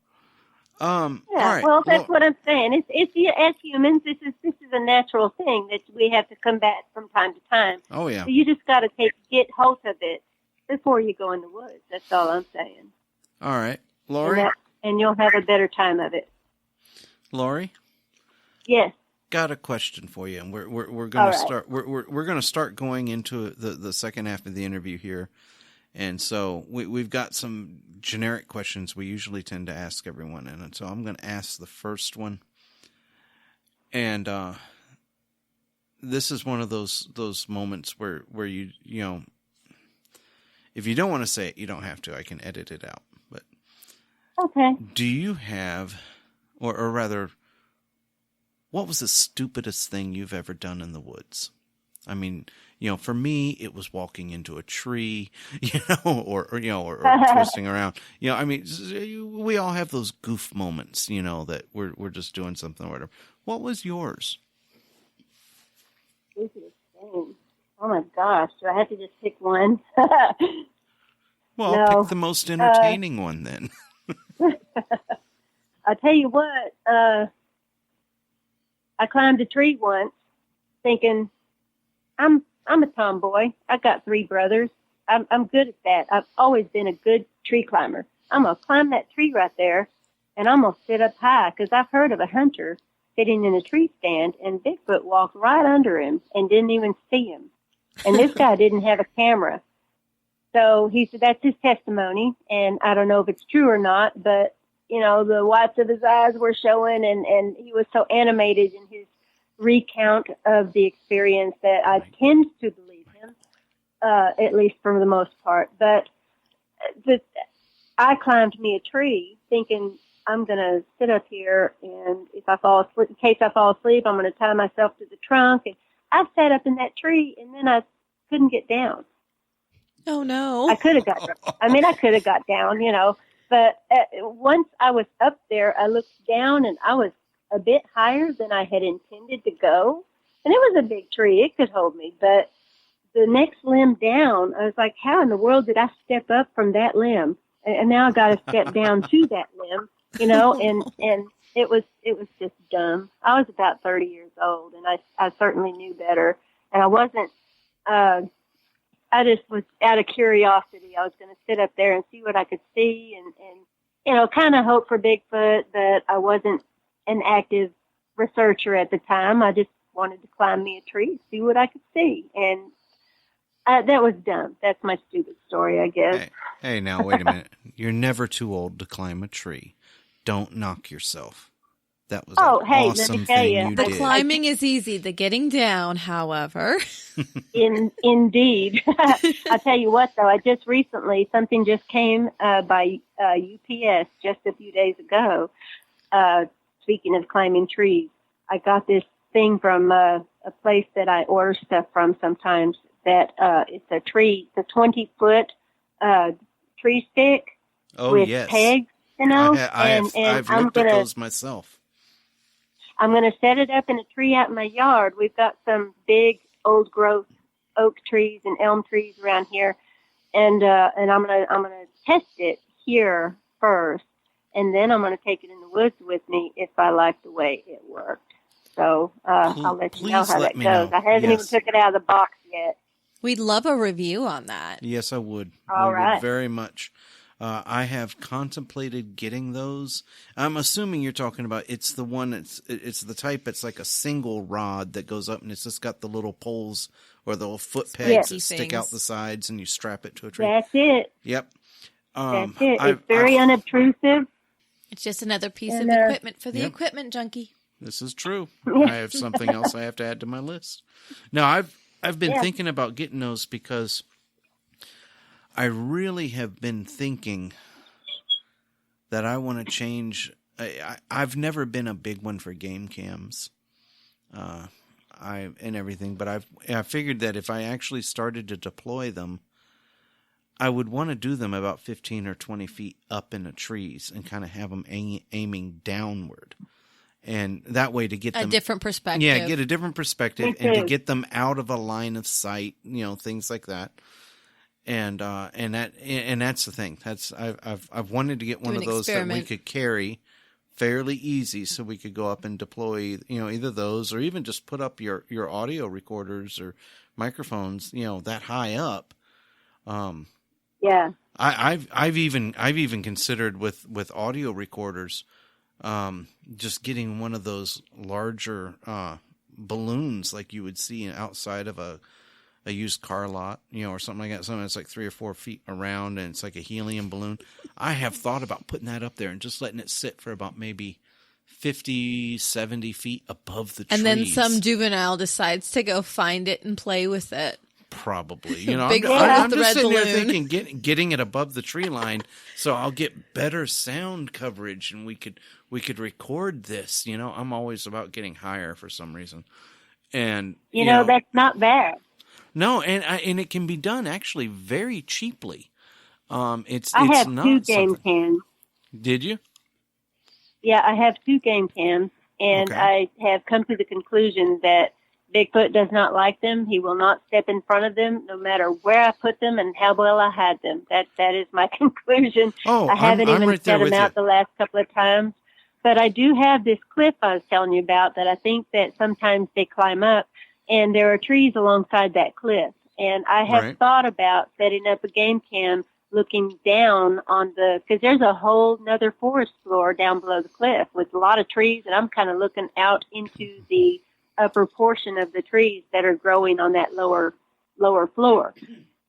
All right. Well, that's what I'm saying. It's as humans, this is a natural thing that we have to combat from time to time. Oh yeah. So you just got to get hold of it before you go in the woods. That's all I'm saying. All right, Lori. And you'll have a better time of it. Lori. Yes. Got a question for you, and we're going to start. We're going to start going into the second half of the interview here. And so we've got some generic questions we usually tend to ask everyone. And so I'm going to ask the first one. And this is one of those moments where you if you don't want to say it, you don't have to. I can edit it out. But okay. Do you have, or rather, what was the stupidest thing you've ever done in the woods? I mean, for me, it was walking into a tree, or twisting around. I mean, we all have those goof moments, that we're just doing something or whatever. What was yours? Stupidest thing. Oh my gosh, do I have to just pick one? Well, no. Pick the most entertaining one then. I'll tell you what, I climbed a tree once thinking, I'm a tomboy. I got 3 brothers. I'm good at that. I've always been a good tree climber. I'm going to climb that tree right there, and I'm going to sit up high, because I've heard of a hunter sitting in a tree stand, and Bigfoot walked right under him and didn't even see him. And this guy didn't have a camera. So he said that's his testimony, and I don't know if it's true or not, but, the whites of his eyes were showing, and he was so animated in his recount of the experience that I tend to believe him, at least for the most part. But I climbed me a tree thinking I'm going to sit up here, and if I fall asleep, in case I fall asleep, I'm going to tie myself to the trunk. And I sat up in that tree, and then I couldn't get down. Oh, no. I could have got down, but once I was up there, I looked down, and I was a bit higher than I had intended to go. And it was a big tree. It could hold me. But the next limb down, I was like, how in the world did I step up from that limb? And now I got to step down to that limb, and it was just dumb. I was about 30 years old, and I certainly knew better. And I wasn't, I just was out of curiosity. I was going to sit up there and see what I could see and kind of hope for Bigfoot, but I wasn't an active researcher at the time. I just wanted to climb me a tree, see what I could see. And that was dumb. That's my stupid story, I guess. Hey, now, wait a minute. You're never too old to climb a tree. Don't knock yourself. That was awesome thing you the did. Climbing is easy. The getting down, however. Indeed. I'll tell you what, though. I just recently, something just came by UPS just a few days ago. Speaking of climbing trees, I got this thing from a place that I order stuff from sometimes that it's a tree, it's a 20-foot tree stick with pegs, I've looked at those myself. I'm going to set it up in a tree out in my yard. We've got some big old growth oak trees and elm trees around here, and I'm going to test it here first. And then I'm going to take it in the woods with me if I like the way it worked. So I'll let you know how that goes. I haven't even took it out of the box yet. We'd love a review on that. Yes, I would. All right. Would very much. I have contemplated getting those. I'm assuming you're talking about it's the one it's the type that's like a single rod that goes up and it's just got the little poles or the little foot pegs that stick out the sides and you strap it to a tree. That's it. Yep. That's it. It's very unobtrusive. It's just another piece of equipment for the equipment junkie. This is true. I have something else I have to add to my list. No, I've been thinking about getting those because I really have been thinking that I want to change. I've never been a big one for game cams, and everything, but I figured that if I actually started to deploy them, I would want to do them about 15 or 20 feet up in the trees and kind of have them aiming downward. And that way to get them... A different perspective. Yeah, get a different perspective and to get them out of a line of sight, things like that. And that's the thing. I've wanted to get one of those that we could carry fairly easy, so we could go up and deploy, either those or even just put up your audio recorders or microphones, that high up. Yeah. I've even considered with audio recorders, just getting one of those larger balloons like you would see outside of a used car lot, or something like that. Something that's like 3 or 4 feet around, and it's like a helium balloon. I have thought about putting that up there and just letting it sit for about maybe 50, 70 feet above the trees. And then some juvenile decides to go find it and play with it. Probably, I'm just sitting there thinking, getting it above the tree line, so I'll get better sound coverage, and we could record this. I'm always about getting higher for some reason, and that's not bad. No, and it can be done actually very cheaply. I have not 2 game cams. Did you? Yeah, I have 2 game cams, and okay. I have come to the conclusion that Bigfoot does not like them. He will not step in front of them, no matter where I put them and how well I hide them. That is my conclusion. Oh, I haven't I'm even right set them out the last couple of times. But I do have this cliff I was telling you about that I think that sometimes they climb up, and there are trees alongside that cliff. And I have thought about setting up a game cam looking down on because there's a whole nother forest floor down below the cliff with a lot of trees, and I'm kind of looking out into the upper portion of the trees that are growing on that lower floor.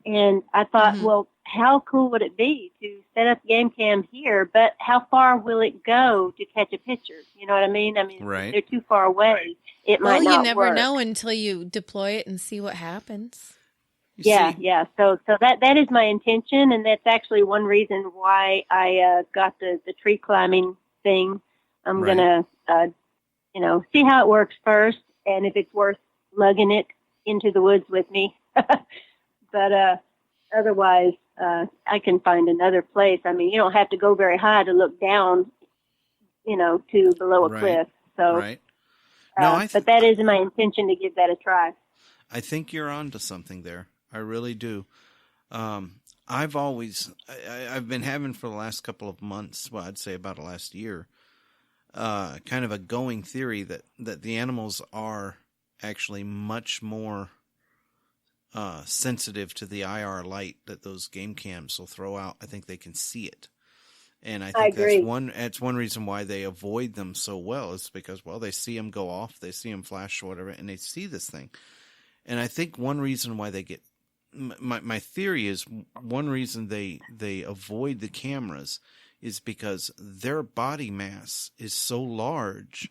And I thought, well, how cool would it be to set up game cam here, but how far will it go to catch a picture? You know what I mean? If they're too far away, it might not work. You never know until you deploy it and see what happens. Yeah. So that is my intention, and that's actually one reason why I got the tree climbing thing. I'm going to, see how it works first, and if it's worth lugging it into the woods with me. But otherwise, I can find another place. You don't have to go very high to look down, to below a cliff. So, but that is my intention to give that a try. I think you're onto something there. I really do. I've been having for the last couple of months, well, I'd say about the last year, kind of a going theory that the animals are actually much more sensitive to the IR light that those game cams will throw out. I think they can see it. And I think that's one reason why they avoid them so well is because, well, they see them go off, they see them flash or whatever, and they see this thing. And I think one reason why they get, my theory is one reason they avoid the cameras is because their body mass is so large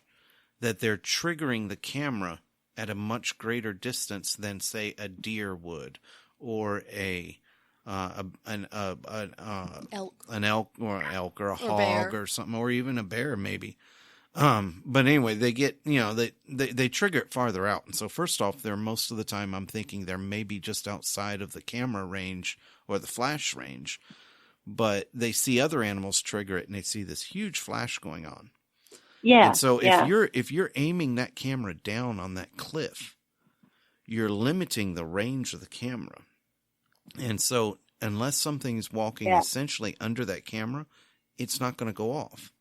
that they're triggering the camera at a much greater distance than, say, a deer would, or an elk or a hog or something, or even a bear maybe. But anyway, they get, they trigger it farther out. And so first off, most of the time I'm thinking they're maybe just outside of the camera range or the flash range, but they see other animals trigger it and they see this huge flash going on. Yeah. And so if you're aiming that camera down on that cliff, you're limiting the range of the camera. And so unless something's walking essentially under that camera, it's not going to go off.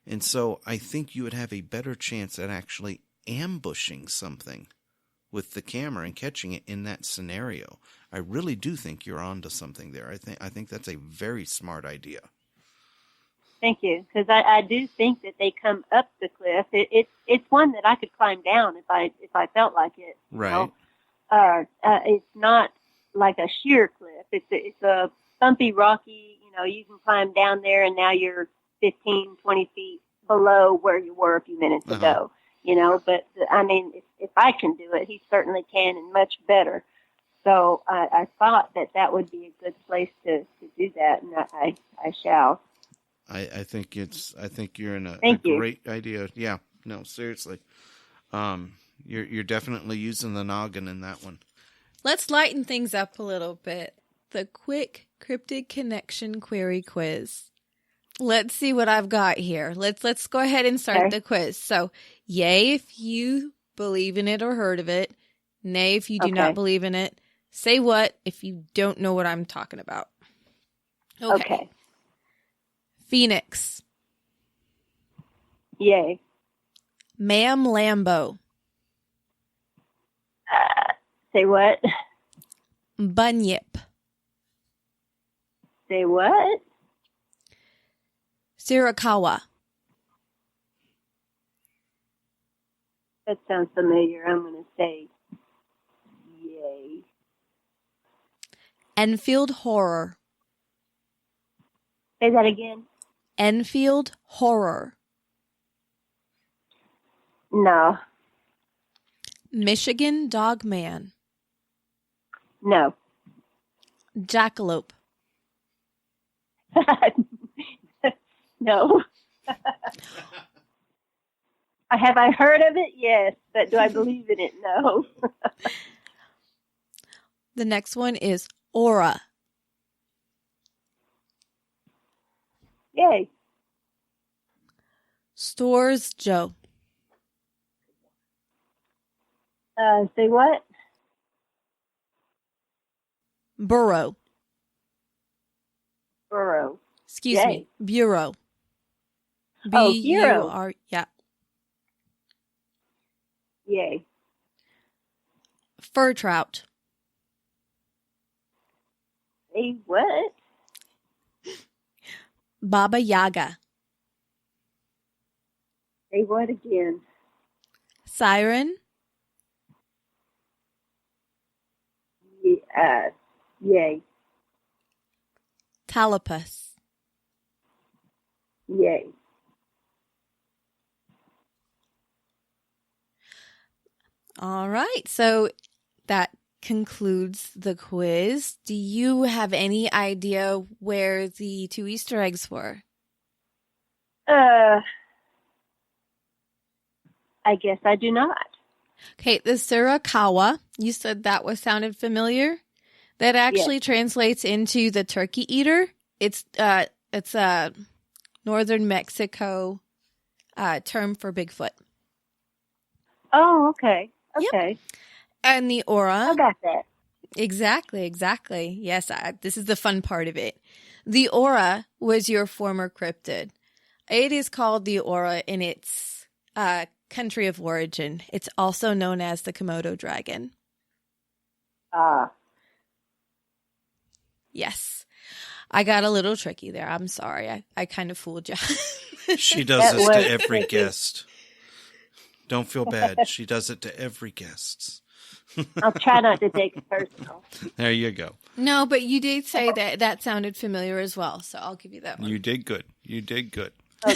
And so I think you would have a better chance at actually ambushing something with the camera and catching it in that scenario. I really do think you're onto something there. I think that's a very smart idea. Thank you, because I do think that they come up the cliff. It's one that I could climb down if I felt like it. Right. It's not like a sheer cliff. It's a bumpy, rocky. You can climb down there, and now you're 15, 20 feet below where you were a few minutes ago. But if I can do it, he certainly can, and much better. So I thought that would be a good place to do that, and I shall. I think you're in a you. Great idea. Yeah, no, seriously. You're definitely using the noggin in that one. Let's lighten things up a little bit. The quick cryptid connection query quiz. Let's see what I've got here. Let's go ahead and start the quiz. So, yay if you believe in it or heard of it. Nay if you do not believe in it. Say what if you don't know what I'm talking about. Okay. Phoenix. Yay. Ma'am Lambo. Say what? Bunyip. Say what? Sirikawa. That sounds familiar. I'm going to say yay. Enfield Horror. Say that again. Enfield Horror. No. Michigan Dogman. No. Jackalope. No. Have I heard of it? Yes. But do I believe in it? No. The next one is Aura. Yay. Stores Joe. Say what? Burrow. Burrow. Excuse me. Bureau. Bureau. B-U-R. Yeah. Yay. Fur trout. Say what? Baba Yaga. Say what again? Siren. Yay. Talipus. Yay. All right. So that concludes the quiz. Do you have any idea where the 2 Easter eggs were? I guess I do not. Okay, the Sirikawa, you said that sounded familiar. That actually translates into the turkey eater. It's a northern Mexico term for Bigfoot. Oh, okay. Okay. Yep. And the aura. I got that. Exactly. Yes, this is the fun part of it. The aura was your former cryptid. It is called the aura in its country of origin. It's also known as the Komodo dragon. Yes. I got a little tricky there. I'm sorry. I kind of fooled you. She does this to every guest. Don't feel bad. She does it to every guest. I'll try not to take it personal. There you go. No, but you did say that sounded familiar as well, so I'll give you that one. You did good. Okay.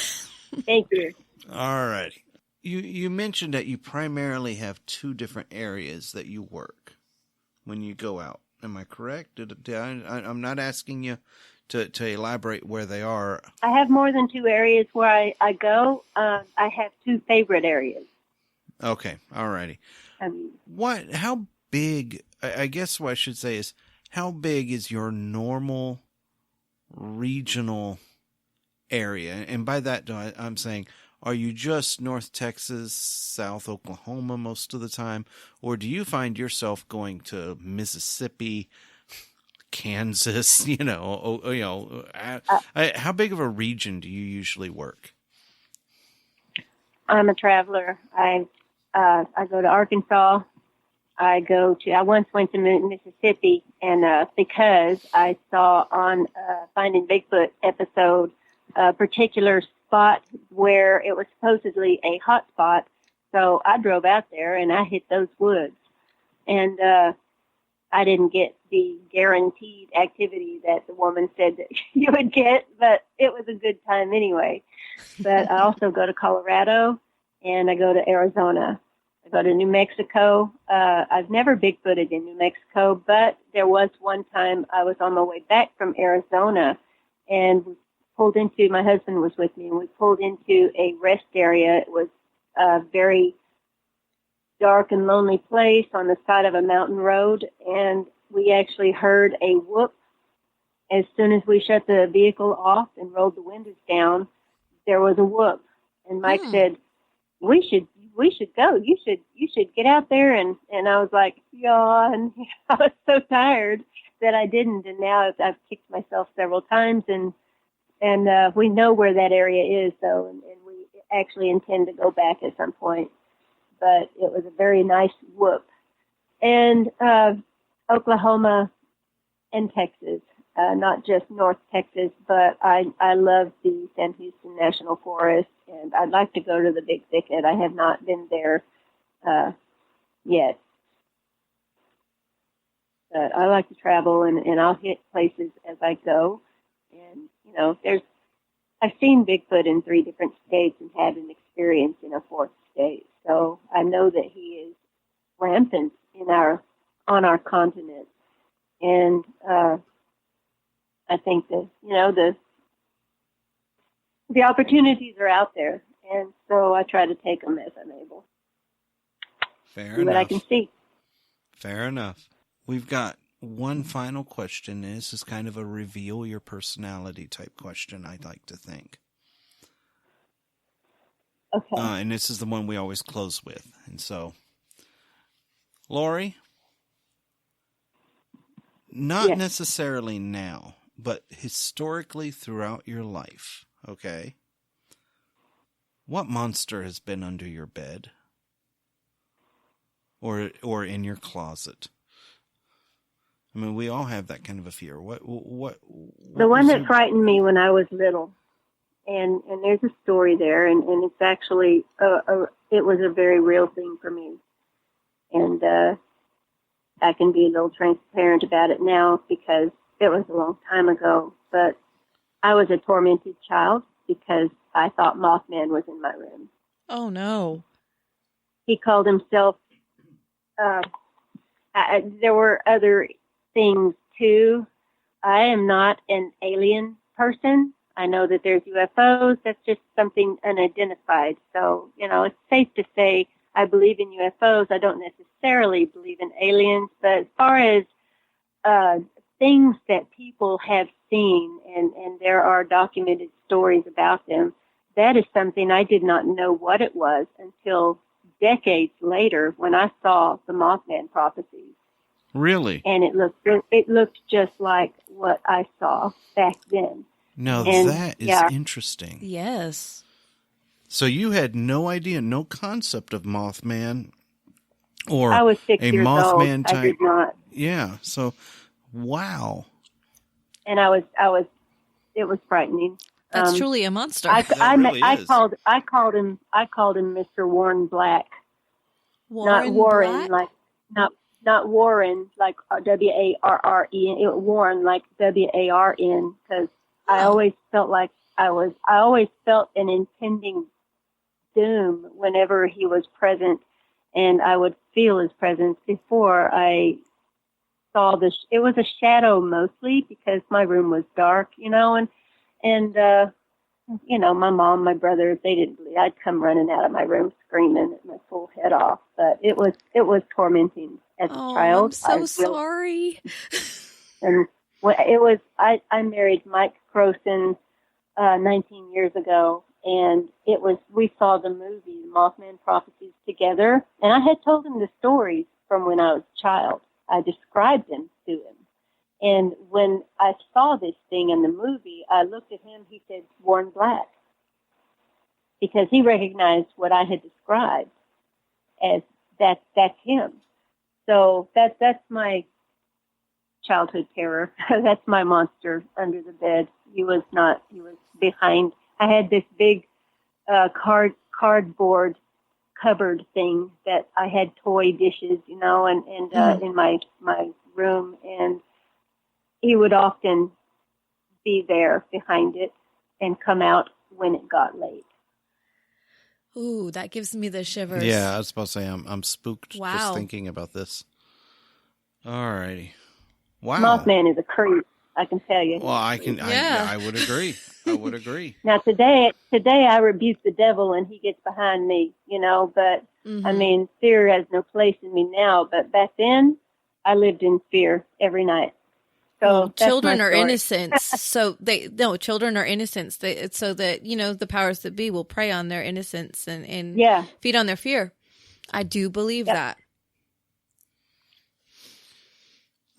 Thank you. All righty. You mentioned that you primarily have 2 different areas that you work when you go out. Am I correct? I'm not asking you to elaborate where they are. I have more than 2 areas where I go. I have 2 favorite areas. Okay. All righty. How big, I guess what I should say is, how big is your normal regional area? And by that, I'm saying, are you just North Texas, South Oklahoma most of the time? Or do you find yourself going to Mississippi, Kansas, how big of a region do you usually work? I'm a traveler. I go to Arkansas. I once went to Mississippi, and because I saw on Finding Bigfoot episode a particular spot where it was supposedly a hot spot, so I drove out there and I hit those woods, and I didn't get the guaranteed activity that the woman said that you would get, but it was a good time anyway. But I also go to Colorado, and I go to Arizona. I go to New Mexico. I've never Bigfooted in New Mexico, but there was one time I was on my way back from Arizona, and we pulled into, my husband was with me, and we pulled into a rest area. It was a very dark and lonely place on the side of a mountain road, and we actually heard a whoop. As soon as we shut the vehicle off and rolled the windows down, there was a whoop. And Mike said, we should go. You should get out there. And I was like, yeah. And I was so tired that I didn't. And now I've kicked myself several times. And we know where that area is, though. And we actually intend to go back at some point. But it was a very nice whoop. And Oklahoma and Texas, not just North Texas, but I love the San Houston National Forest, and I'd like to go to the Big Thicket. I have not been there yet. But I like to travel, and I'll hit places as I go. And, you know, I've seen Bigfoot in 3 different states and had an experience in a 4th state. So I know that he is rampant on our continent. And I think that, you know, the opportunities are out there, and so I try to take them as I'm able. Fair enough. What I can see. Fair enough. We've got one final question. This is kind of a reveal your personality type question, I'd like to think. Okay. And this is the one we always close with. And so, Lori, not necessarily now, but historically throughout your life, okay? What monster has been under your bed? Or in your closet? I mean, we all have that kind of a fear. What the one that frightened me when I was little, and there's a story there, and it's actually it was a very real thing for me, and I can be a little transparent about it now because it was a long time ago. But I was a tormented child because I thought Mothman was in my room. Oh no! He called himself. There were other things too. I am not an alien person. I know that there's UFOs. That's just something unidentified. So, you know, it's safe to say I believe in UFOs. I don't necessarily believe in aliens, but as far as things that people have seen, and there are documented stories about them, that is something I did not know what it was until decades later when I saw the Mothman prophecies. Really? And it looked just like what I saw back then. Now that is interesting. Yes. So you had no idea, no concept of Mothman or I was 6 a years Mothman old. type. I did not. Yeah. So, wow. And it was frightening. That's truly a monster. I called him Mr. Warren Black. Warren not Warren, Black? not Warren, like W-A-R-R-E-N. Warren, like W-A-R-N, because I always felt like I always felt an impending doom whenever he was present, and I would feel his presence before I saw this. It was a shadow mostly because my room was dark, you know, and you know, my mom, my brothers, they didn't believe. I'd come running out of my room screaming at my full head off, but it was tormenting as a child. I'm so sorry. And it was, I married Mike Crowson 19 years ago, and we saw the movie, Mothman Prophecies, together, and I had told him the stories from when I was a child. I described them to him. And when I saw this thing in the movie, I looked at him, he said, Warren Black, because he recognized what I had described as that's him. So that's my childhood terror. That's my monster under the bed. He was behind. I had this big cardboard cupboard thing that I had toy dishes, you know, and in my room, and he would often be there behind it and come out when it got late. Ooh, that gives me the shivers. Yeah, I was about to say I'm spooked Wow. just thinking about this. All righty. Wow. Mothman is a creep, I can tell you. Well, I would agree. I would agree. Now today I rebuke the devil and he gets behind me, but I mean, fear has no place in me now, but back then I lived in fear every night. So children are innocents. Children are innocents. So that, the powers that be will prey on their innocence and feed on their fear. I do believe that.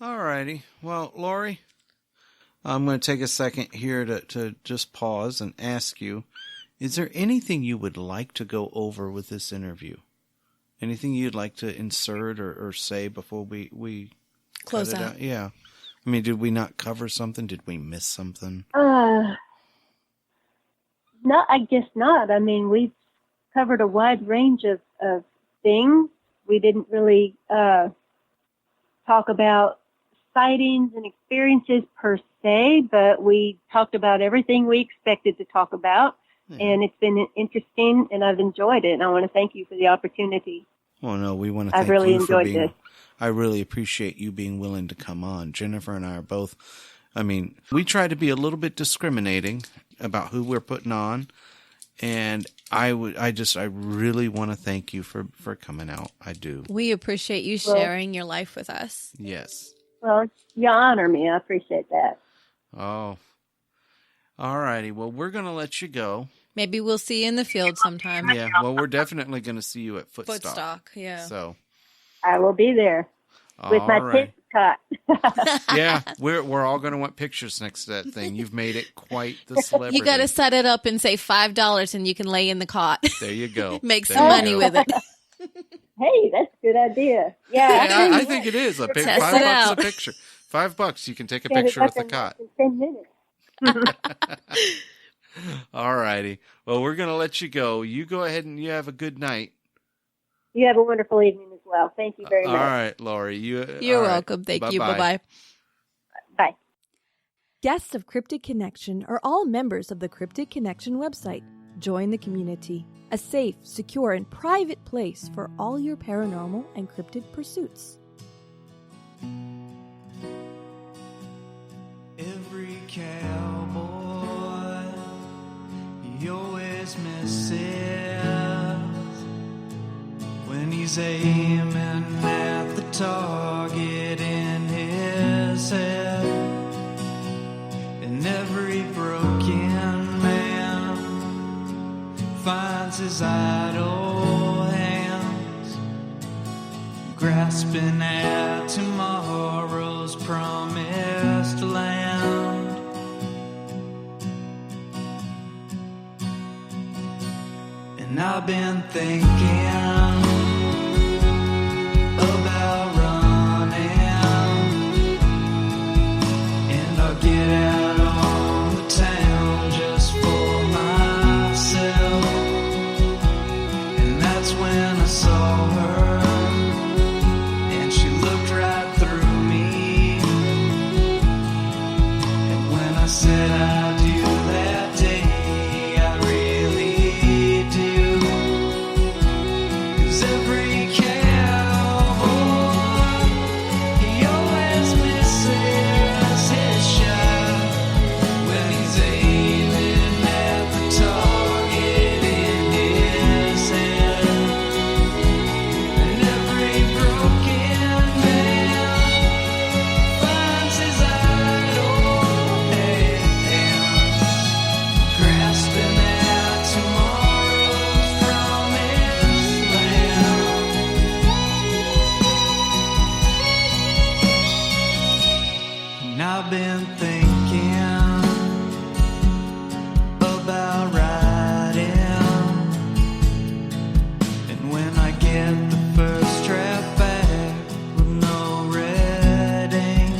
All righty. Well, Lori, I'm going to take a second here to just pause and ask you, is there anything you would like to go over with this interview? Anything you'd like to insert or say before we close out? Yeah. I mean, did we not cover something? Did we miss something? No, I guess not. I mean, we've covered a wide range of things. We didn't really talk about sightings and experiences per se, but we talked about everything we expected to talk about, and it's been interesting, and I've enjoyed it, and I want to thank you for the opportunity. Well, no, we want to thank I've really you for enjoyed this. I really appreciate you being willing to come on. Jennifer and I are both, we try to be a little bit discriminating about who we're putting on, and I really want to thank you for coming out. I do. We appreciate you sharing your life with us. Yes. Well, you honor me. I appreciate that. Oh. All righty. Well, we're going to let you go. Maybe we'll see you in the field sometime. Yeah. Well, we're definitely going to see you at Footstock. Footstock, yeah. So. I will be there with my tits cut. Yeah, we're all going to want pictures next to that thing. You've made it quite the celebrity. You got to set it up and say $5 and you can lay in the cot. There you go. Make some money with it. Hey, that's a good idea. Yeah, I think it is. $5 a picture. $5, you can take a picture with the cot. In 10 minutes. All righty. Well, we're going to let you go. You go ahead and you have a good night. You have a wonderful evening as well. Thank you very much. All right, Lori. You're welcome. Thank you. Bye-bye. Bye. Guests of Cryptid Connection are all members of the Cryptid Connection website. Join the community, a safe, secure, and private place for all your paranormal and cryptid pursuits. Every cowboy, he always misses when he's aiming at the target in his head. And every broken man finds his idle hands grasping at tomorrow's promised land. And I've been thinking about running, and I'll get out on the town just for myself. And that's when I saw her, and she looked right through me. And when I said I do that day, I really do. 'Cause every cowboy, he always misses his shot when he's aiming at the target in his head. And every broken man finds his idle hands grasping at tomorrow's promised land. And I've been thinking about riding, and when I get the first draft back with no red ink,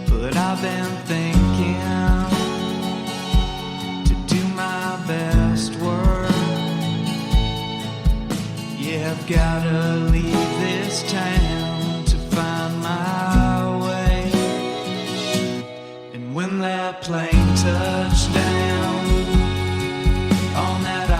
but I've been thinking to do my best work. Yeah, I've gotta leave this town to find my way. And when that plane touched down on that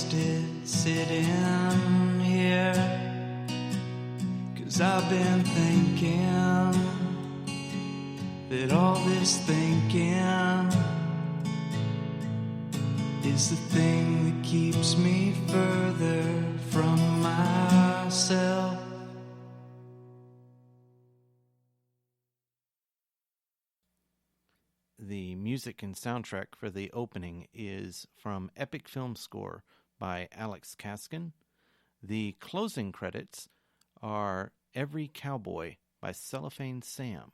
wasted sitting here, 'cause I've been thinking that all this thinking is the thing that keeps me further from myself. The music and soundtrack for the opening is from Epic Film Score by Alex Kaskin. The closing credits are Every Cowboy by Cellophane Sam.